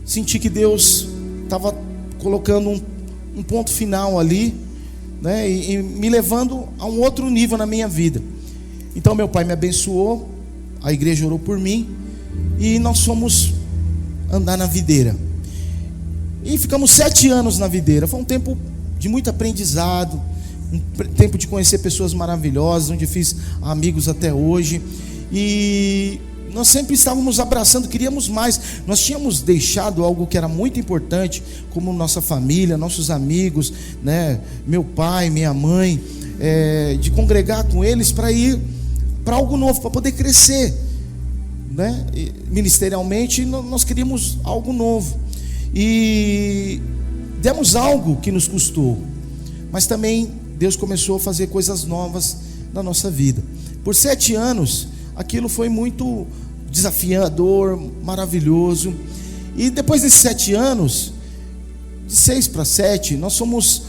senti que Deus estava colocando um ponto final ali, né, e me levando a um outro nível na minha vida. Então meu pai me abençoou, a igreja orou por mim, e nós fomos andar na videira. E ficamos 7 anos na videira. Foi um tempo de muito aprendizado, um tempo de conhecer pessoas maravilhosas, onde fiz amigos até hoje. E nós sempre estávamos abraçando, queríamos mais. Nós tínhamos deixado algo que era muito importante, como nossa família, nossos amigos, né? Meu pai, minha mãe, de congregar com eles para ir para algo novo, para poder crescer, né? Ministerialmente nós queríamos algo novo. E demos algo que nos custou, mas também Deus começou a fazer coisas novas na nossa vida. Por 7 anos aquilo foi muito desafiador, maravilhoso. E depois desses 7 anos, de 6 para 7, nós somos,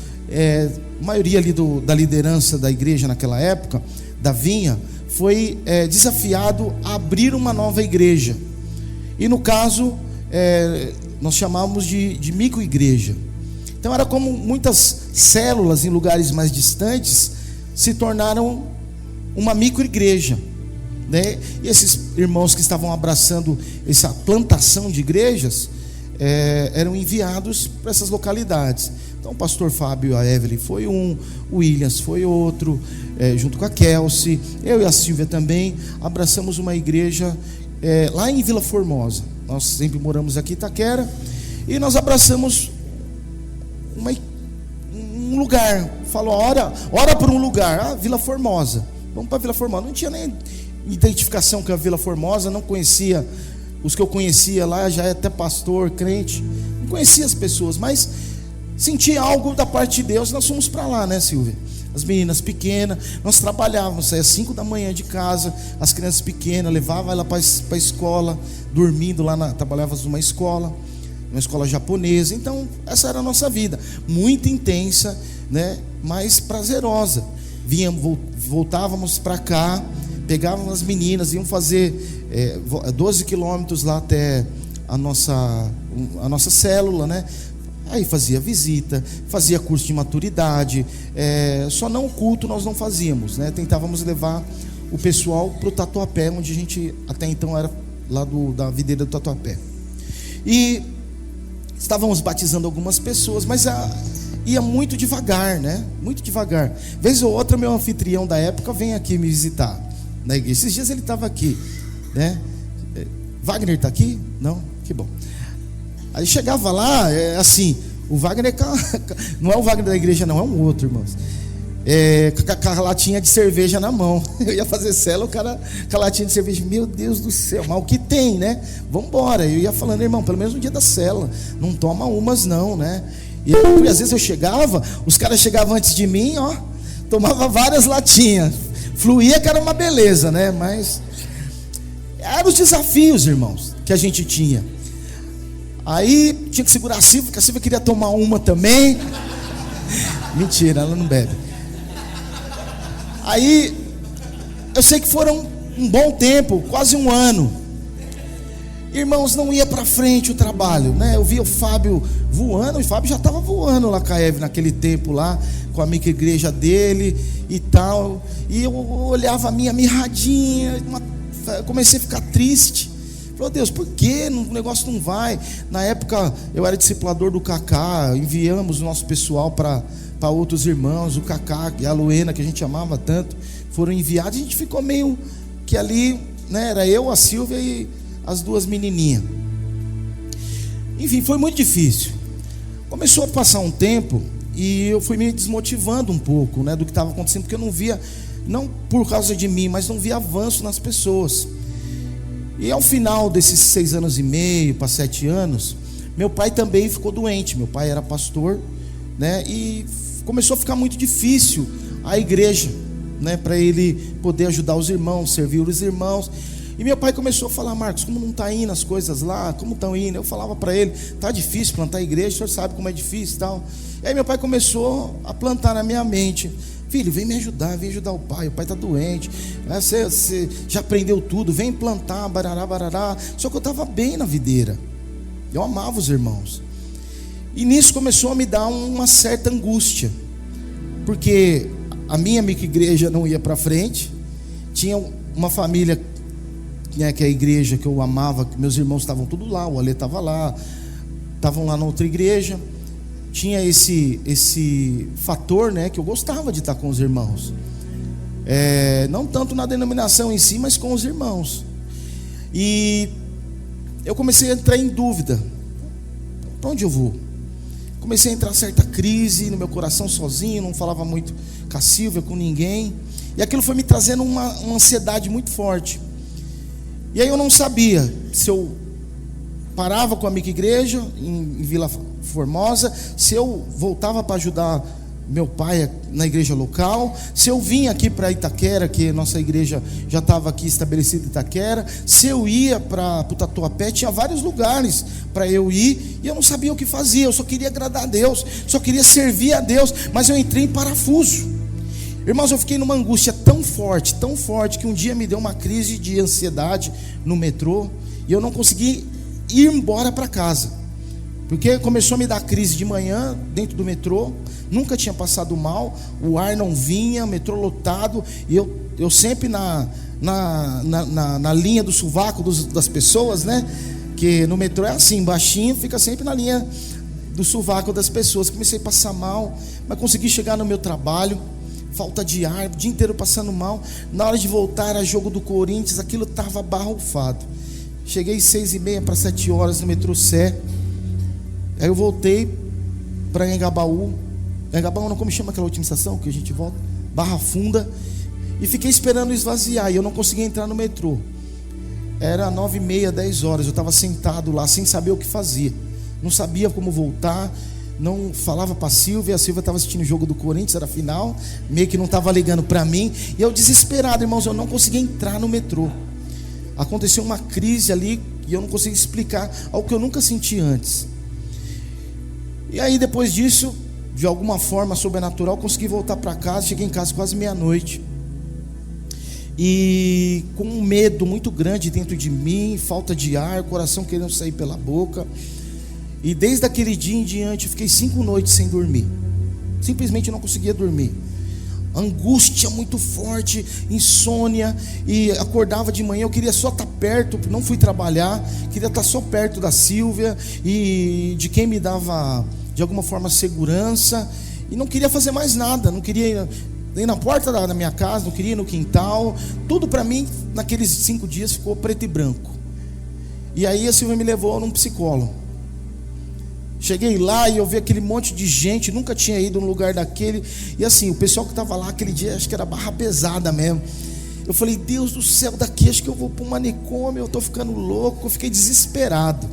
a maioria ali da liderança da igreja naquela época, da Vinha, foi desafiado a abrir uma nova igreja. E no caso, nós chamamos de micro-igreja. Então era como muitas células em lugares mais distantes se tornaram uma micro-igreja, né? E esses irmãos que estavam abraçando essa plantação de igrejas eram enviados para essas localidades. Então o pastor Fábio e a Evelyn foi um, o Williams foi outro, junto com a Kelsey, eu e a Silvia também abraçamos uma igreja lá em Vila Formosa. Nós sempre moramos aqui em Itaquera, e nós abraçamos um lugar. Falou, ora por um lugar, Vila Formosa, vamos para Vila Formosa. Não tinha nem identificação com a Vila Formosa, não conhecia. Os que eu conhecia lá já é até pastor, crente, não conhecia as pessoas, mas sentia algo da parte de Deus. Nós fomos para lá, né, Silvia? As meninas pequenas, nós trabalhávamos, saía às 5 da manhã de casa, as crianças pequenas, levava ela para a escola, dormindo lá, trabalhávamos numa escola japonesa. Então essa era a nossa vida, muito intensa, né, mas prazerosa. Voltávamos para cá, pegávamos as meninas, iam fazer 12 quilômetros lá até a nossa célula, né? Aí fazia visita, fazia curso de maturidade, só não o culto nós não fazíamos, né? Tentávamos levar o pessoal para o Tatuapé, onde a gente até então era lá da videira do Tatuapé. E estávamos batizando algumas pessoas, mas ia muito devagar, né? Muito devagar. Vez ou outra, meu anfitrião da época vem aqui me visitar na igreja. Esses dias ele estava aqui, né? Wagner está aqui? Não? Que bom. Aí chegava lá, assim, o Wagner, não é o Wagner da igreja não, é um outro, irmãos, com a latinha de cerveja na mão. Eu ia fazer célula, o cara com a latinha de cerveja, meu Deus do céu, mas o que tem, né? Vamos embora. Eu ia falando, irmão, pelo menos no dia da célula, não toma umas não, né? E às vezes eu chegava, os caras chegavam antes de mim, ó, tomava várias latinhas, Fluía que era uma beleza, né? Mas eram os desafios, irmãos, que a gente tinha. Aí tinha que segurar a Silvia, porque a Silvia queria tomar uma também. Mentira, ela não bebe. Aí eu sei que foram um bom tempo, quase um ano. Irmãos, não ia para frente o trabalho, né? Eu via o Fábio voando, o Fábio já estava voando lá com a Eve naquele tempo lá, com a micro-igreja dele e tal. E eu olhava a minha mirradinha, comecei a ficar triste. Falei, Deus, por que o negócio não vai? Na época eu era discipulador do Cacá, enviamos o nosso pessoal para outros irmãos, o Cacá e a Luena, que a gente amava tanto, foram enviados. A gente ficou meio que ali, né? Era eu, a Silvia e as duas menininhas. Enfim, foi muito difícil. Começou a passar um tempo e eu fui me desmotivando um pouco, né, do que estava acontecendo, porque eu não via, não por causa de mim, mas não via avanço nas pessoas. E ao final desses 6 anos e meio para 7 anos, meu pai também ficou doente. Meu pai era pastor, né, e começou a ficar muito difícil a igreja, né, para ele poder ajudar os irmãos, servir os irmãos. E meu pai começou a falar, Marcos, como não está indo as coisas lá? Como estão indo? Eu falava para ele, está difícil plantar igreja, o senhor sabe como é difícil e tal. E aí meu pai começou a plantar na minha mente, filho, vem me ajudar, vem ajudar o pai está doente, você já aprendeu tudo, vem plantar, barará, barará. Só que eu estava bem na videira, eu amava os irmãos. E nisso começou a me dar uma certa angústia, porque a minha micro-igreja não ia para frente, tinha uma família, né, que é a igreja que eu amava, que meus irmãos estavam tudo lá, o Alê estava lá, estavam lá na outra igreja. Tinha esse fator, né, que eu gostava de estar com os irmãos, não tanto na denominação em si, mas com os irmãos. E eu comecei a entrar em dúvida, para onde eu vou? Comecei a entrar certa crise no meu coração sozinho, não falava muito com a Silvia, com ninguém, e aquilo foi me trazendo uma ansiedade muito forte. E aí eu não sabia se eu parava com a micro-igreja em Vila Formosa, se eu voltava para ajudar meu pai na igreja local, se eu vinha aqui para Itaquera, que nossa igreja já estava aqui estabelecida em Itaquera, se eu ia para o Tatuapé. Tinha vários lugares para eu ir, e eu não sabia o que fazia. Eu só queria agradar a Deus, só queria servir a Deus, mas eu entrei em parafuso. Irmãos, eu fiquei numa angústia tão forte, que um dia me deu uma crise de ansiedade no metrô, e eu não consegui ir embora para casa, porque começou a me dar crise de manhã dentro do metrô. Nunca tinha passado mal, o ar não vinha, metrô lotado, e eu sempre na linha do sovaco das pessoas, né? Que no metrô é assim, baixinho, fica sempre na linha do sovaco das pessoas. Comecei a passar mal, mas consegui chegar no meu trabalho. Falta de ar, o dia inteiro passando mal. Na hora de voltar, era jogo do Corinthians, aquilo estava abarrofado. Cheguei 6h30 para 7 horas no metrô Sé. Aí eu voltei para Engabaú. Engabaú não, como chama aquela última estação que a gente volta? Barra Funda. E fiquei esperando esvaziar, e eu não conseguia entrar no metrô. Era 9h30, 10 horas. Eu estava sentado lá sem saber o que fazia. Não sabia como voltar. Não falava para a Silvia estava assistindo o jogo do Corinthians, era final, meio que não estava ligando para mim, e eu desesperado, irmãos, eu não conseguia entrar no metrô. Aconteceu uma crise ali, e eu não conseguia explicar, algo que eu nunca senti antes. E aí depois disso, de alguma forma sobrenatural, consegui voltar para casa. Cheguei em casa quase meia-noite, e com um medo muito grande dentro de mim, falta de ar, coração querendo sair pela boca. E desde aquele dia em diante eu fiquei 5 noites sem dormir. Simplesmente não conseguia dormir. Angústia muito forte, insônia. E acordava de manhã, eu queria só estar perto. Não fui trabalhar, queria estar só perto da Silvia e de quem me dava de alguma forma segurança. E não queria fazer mais nada. Não queria ir na porta da minha casa, não queria ir no quintal. Tudo para mim naqueles 5 dias ficou preto e branco. E aí a Silvia me levou num psicólogo. Cheguei lá e eu vi aquele monte de gente, nunca tinha ido num lugar daquele. E assim, o pessoal que estava lá aquele dia, acho que era barra pesada mesmo. Eu falei, Deus do céu, daqui acho que eu vou para um manicômio, eu estou ficando louco. Eu fiquei desesperado.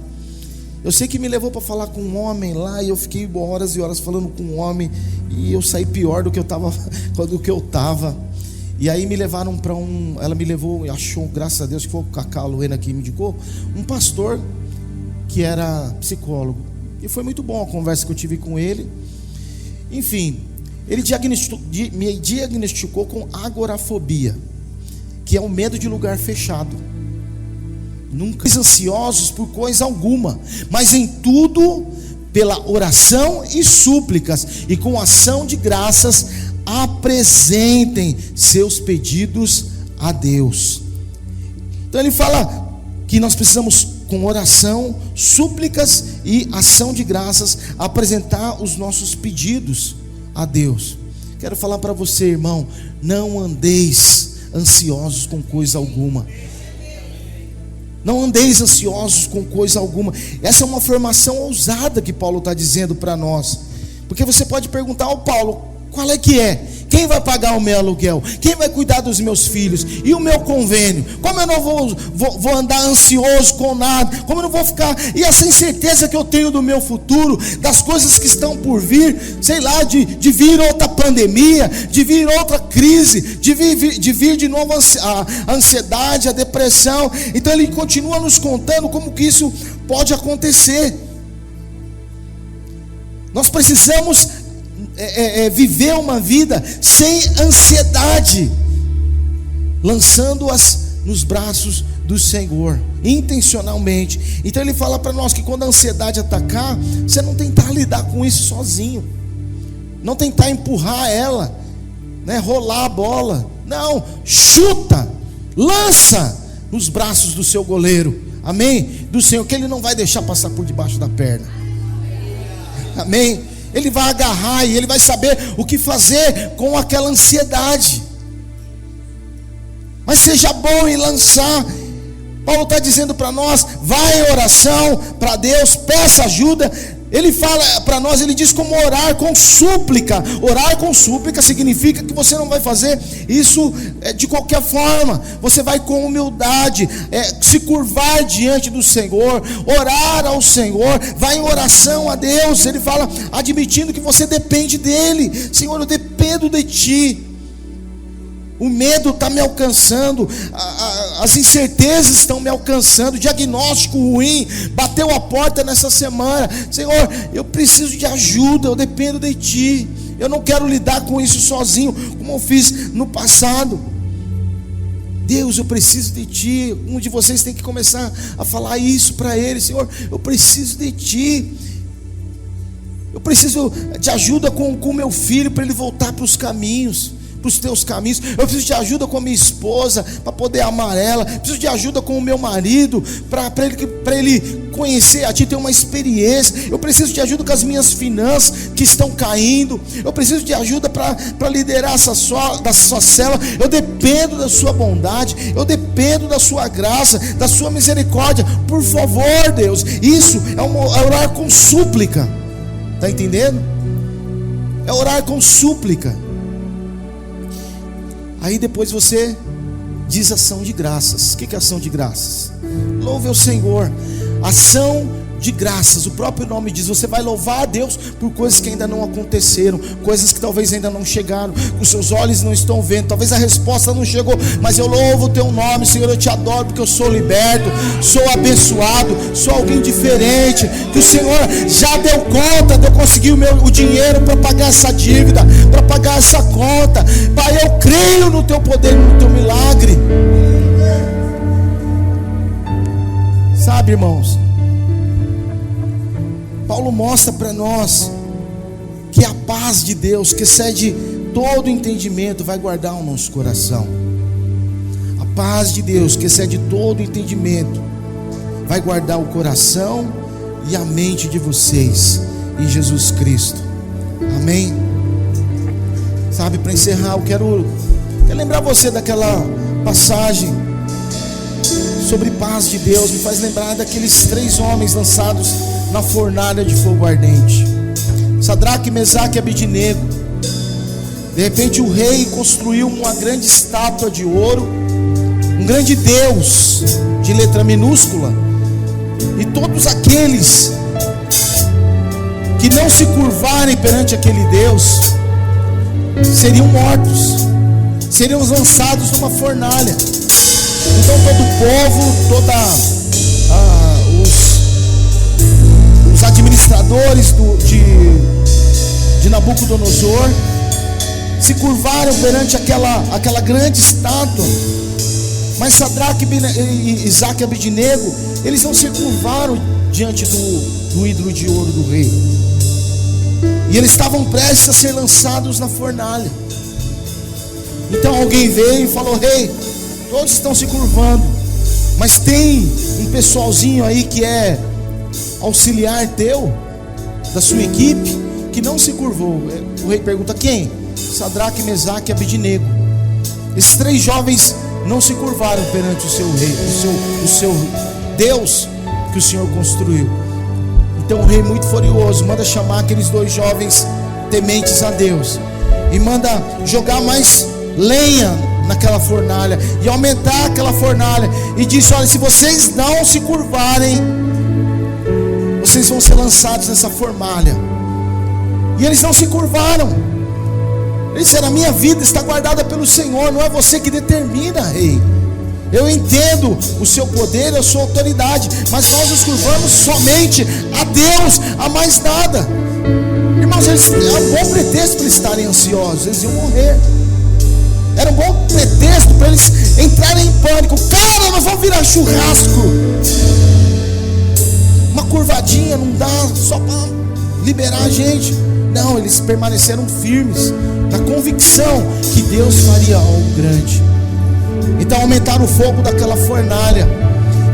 Eu sei que me levou para falar com um homem lá, e eu fiquei horas e horas falando com um homem, e eu saí pior do que eu estava. E aí me levaram para ela me levou, achou, graças a Deus, que foi o Cacá Luena que me indicou, um pastor que era psicólogo. E foi muito bom a conversa que eu tive com ele. Enfim, ele me diagnosticou com agorafobia, que é o medo de lugar fechado. Nunca ansiosos por coisa alguma, mas em tudo pela oração e súplicas, e com ação de graças apresentem seus pedidos a Deus. Então ele fala que nós precisamos, com oração, súplicas e ação de graças, apresentar os nossos pedidos a Deus. Quero falar para você, irmão, não andeis ansiosos com coisa alguma. Não andeis ansiosos com coisa alguma. Essa é uma afirmação ousada que Paulo está dizendo para nós. Porque você pode perguntar ao Paulo, qual é que é? Quem vai pagar o meu aluguel? Quem vai cuidar dos meus filhos? E o meu convênio? Como eu não vou andar ansioso com nada? Como eu não vou ficar... E essa incerteza que eu tenho do meu futuro, das coisas que estão por vir, sei lá, de vir outra pandemia, de vir outra crise, de vir de novo a ansiedade, a depressão. Então ele continua nos contando como que isso pode acontecer. Nós precisamos viver uma vida sem ansiedade, lançando-as nos braços do Senhor, intencionalmente. Então ele fala para nós que quando a ansiedade atacar, você não tentar lidar com isso sozinho, não tentar empurrar ela, né, rolar a bola, não, chuta, lança nos braços do seu goleiro, amém? Do Senhor, que Ele não vai deixar passar por debaixo da perna, amém? Ele vai agarrar e Ele vai saber o que fazer com aquela ansiedade. Mas seja bom em lançar. Paulo está dizendo para nós, vai em oração para Deus, peça ajuda. Ele fala para nós, ele diz como orar com súplica. Orar com súplica significa que você não vai fazer isso de qualquer forma. Você vai com humildade, se curvar diante do Senhor, orar ao Senhor, vai em oração a Deus. Ele fala, admitindo que você depende dEle. Senhor, eu dependo de Ti. O medo está me alcançando, as incertezas estão me alcançando, o diagnóstico ruim bateu a porta nessa semana. Senhor, eu preciso de ajuda, eu dependo de Ti. Eu não quero lidar com isso sozinho, como eu fiz no passado. Deus, eu preciso de Ti. Um de vocês tem que começar a falar isso para Ele. Senhor, eu preciso de Ti. Eu preciso de ajuda com o meu filho, para ele voltar para os caminhos, para os Teus caminhos. Eu preciso de ajuda com a minha esposa, para poder amar ela. Eu preciso de ajuda com o meu marido, para ele conhecer a Ti, ter uma experiência. Eu preciso de ajuda com as minhas finanças que estão caindo. Eu preciso de ajuda para liderar da sua célula. Eu dependo da Sua bondade, eu dependo da Sua graça, da Sua misericórdia. Por favor, Deus. Isso é orar com súplica. Está entendendo? É orar com súplica. Aí depois você diz ação de graças. O que é ação de graças? Louve ao Senhor. Ação de graças, o próprio nome diz, você vai louvar a Deus por coisas que ainda não aconteceram, coisas que talvez ainda não chegaram, que os seus olhos não estão vendo, talvez a resposta não chegou, mas eu louvo o Teu nome, Senhor. Eu Te adoro porque eu sou liberto, sou abençoado, sou alguém diferente, que o Senhor já deu conta de eu conseguir o dinheiro para pagar essa dívida, para pagar essa conta. Pai, eu creio no Teu poder, no Teu milagre. Sabe, irmãos, Paulo mostra para nós que a paz de Deus, que excede todo entendimento, vai guardar o nosso coração. A paz de Deus, que excede todo entendimento, vai guardar o coração e a mente de vocês em Jesus Cristo. Amém? Sabe, para encerrar, eu quero lembrar você daquela passagem sobre paz de Deus. Me faz lembrar daqueles 3 homens lançados na fornalha de fogo ardente, Sadraque, Mesaque e Abednego. De repente o rei construiu uma grande estátua de ouro, um grande Deus de letra minúscula, e todos aqueles que não se curvarem perante aquele Deus seriam mortos. seriam lançados numa fornalha. Então todo o povo, os administradores de Nabucodonosor se curvaram perante aquela grande estátua. Mas Sadraque, Mesaque e Abednego, eles não se curvaram diante do ídolo de ouro do rei. E eles estavam prestes a ser lançados na fornalha. Então alguém veio e falou: rei, todos estão se curvando, mas tem um pessoalzinho aí que é auxiliar teu, da sua equipe, que não se curvou. O rei pergunta: quem? Sadraque, Mesaque e Abednego. Esses 3 jovens não se curvaram perante o seu rei, o seu Deus que o Senhor construiu. Então o rei, muito furioso, manda chamar aqueles 2 jovens tementes a Deus e manda jogar mais lenha naquela fornalha e aumentar aquela fornalha, e disse: olha, se vocês não se curvarem, vocês vão ser lançados nessa fornalha. E eles não se curvaram. Eles disseram: a minha vida está guardada pelo Senhor, não é você que determina, rei. Eu entendo o seu poder e a sua autoridade, mas nós nos curvamos somente a Deus, a mais nada. Irmãos, era um bom pretexto para eles estarem ansiosos. Eles iam morrer. Era um bom pretexto para eles entrarem em pânico. Cara, nós vamos virar churrasco. Uma curvadinha não dá só para liberar a gente. Não, eles permaneceram firmes na convicção que Deus faria algo grande. Então aumentaram o fogo daquela fornalha.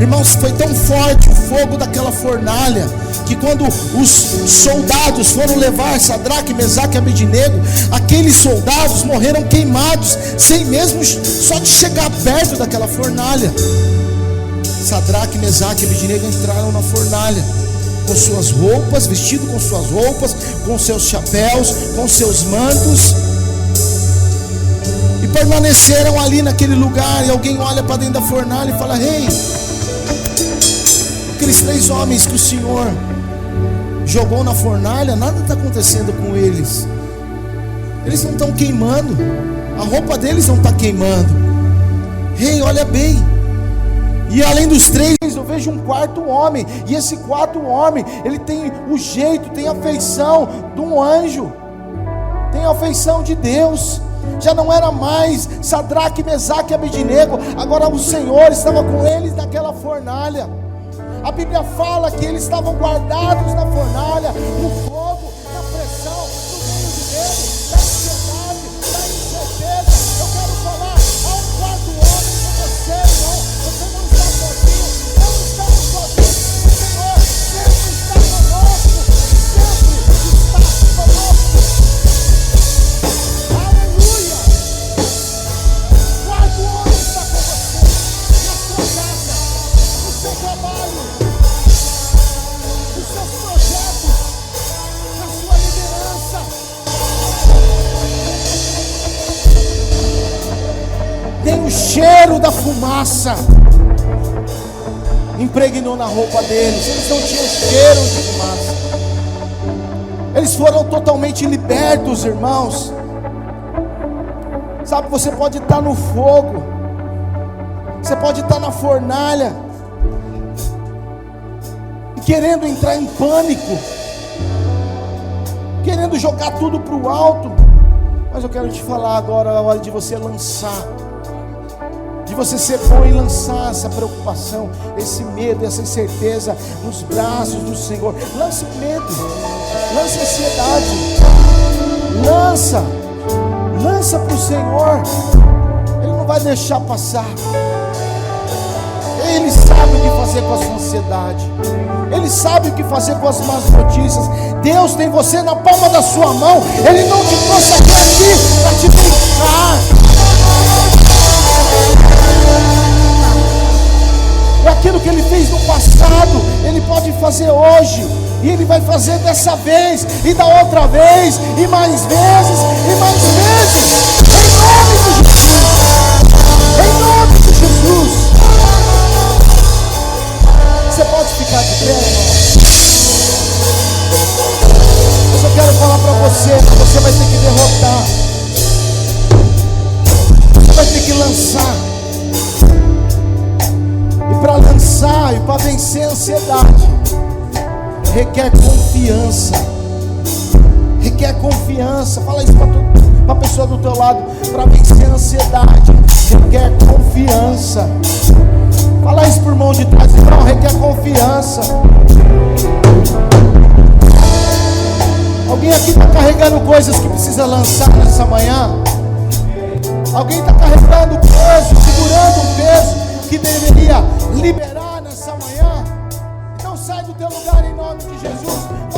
Irmãos, foi tão forte o fogo daquela fornalha que quando os soldados foram levar Sadraque, Mesaque e Abednego, aqueles soldados morreram queimados, sem mesmo só de chegar perto daquela fornalha. Sadraque, Mesaque e Abednego entraram na fornalha com suas roupas, vestido com suas roupas, com seus chapéus, com seus mantos, e permaneceram ali naquele lugar. E alguém olha para dentro da fornalha e fala: rei, aqueles 3 homens que o Senhor jogou na fornalha, nada está acontecendo com eles. Eles não estão queimando, a roupa deles não está queimando. Rei, olha bem. E além dos 3, eu vejo um 4º homem. E esse 4º homem, ele tem o jeito, tem a feição de um anjo, tem a feição de Deus. Já não era mais Sadraque, Mesaque e Abednego. Agora o Senhor estava com eles naquela fornalha. A Bíblia fala que eles estavam guardados na fornalha, no fogo, na pressão, no meio de medo, da ansiedade, da incerteza. Eu quero falar: há um 4º homem com você, irmão. Você não está sozinho, não estamos sozinhos. O Senhor sempre está conosco, sempre está conosco. Aleluia! O 4º homem está com você, na sua casa, no seu trabalho, nos seus projetos, na sua liderança. Tem o cheiro da fumaça, impregnou na roupa deles. Eles não tinham cheiro de fumaça. Eles foram totalmente libertos, irmãos. Sabe, você pode estar no fogo, você pode estar na fornalha, querendo entrar em pânico, querendo jogar tudo para o alto. Mas eu quero te falar agora, a hora de você lançar, de você ser bom em lançar essa preocupação, esse medo, essa incerteza nos braços do Senhor. Lance o medo, lance a ansiedade, lança para o Senhor. Ele não vai deixar passar. Ele sabe o que fazer com a sua ansiedade, Ele sabe o que fazer com as más notícias. Deus tem você na palma da sua mão. Ele não te trouxe até aqui para te deixar. É aquilo que Ele fez no passado, Ele pode fazer hoje, e Ele vai fazer dessa vez, e da outra vez, e mais vezes, e mais vezes. Em nome de Jesus. Você pode ficar de pé, irmão? Mas eu quero falar para você, que você vai ter que derrotar lançar. E para lançar e para vencer a ansiedade, requer confiança. Requer confiança. Fala isso para a pessoa do teu lado. Para vencer a ansiedade, requer confiança. Fala isso por irmão de trás. Não, requer confiança. Alguém aqui está carregando coisas que precisa lançar nessa manhã? Alguém está carregando peso, segurando um peso que deveria liberar nessa manhã? Então sai do teu lugar em nome de Jesus.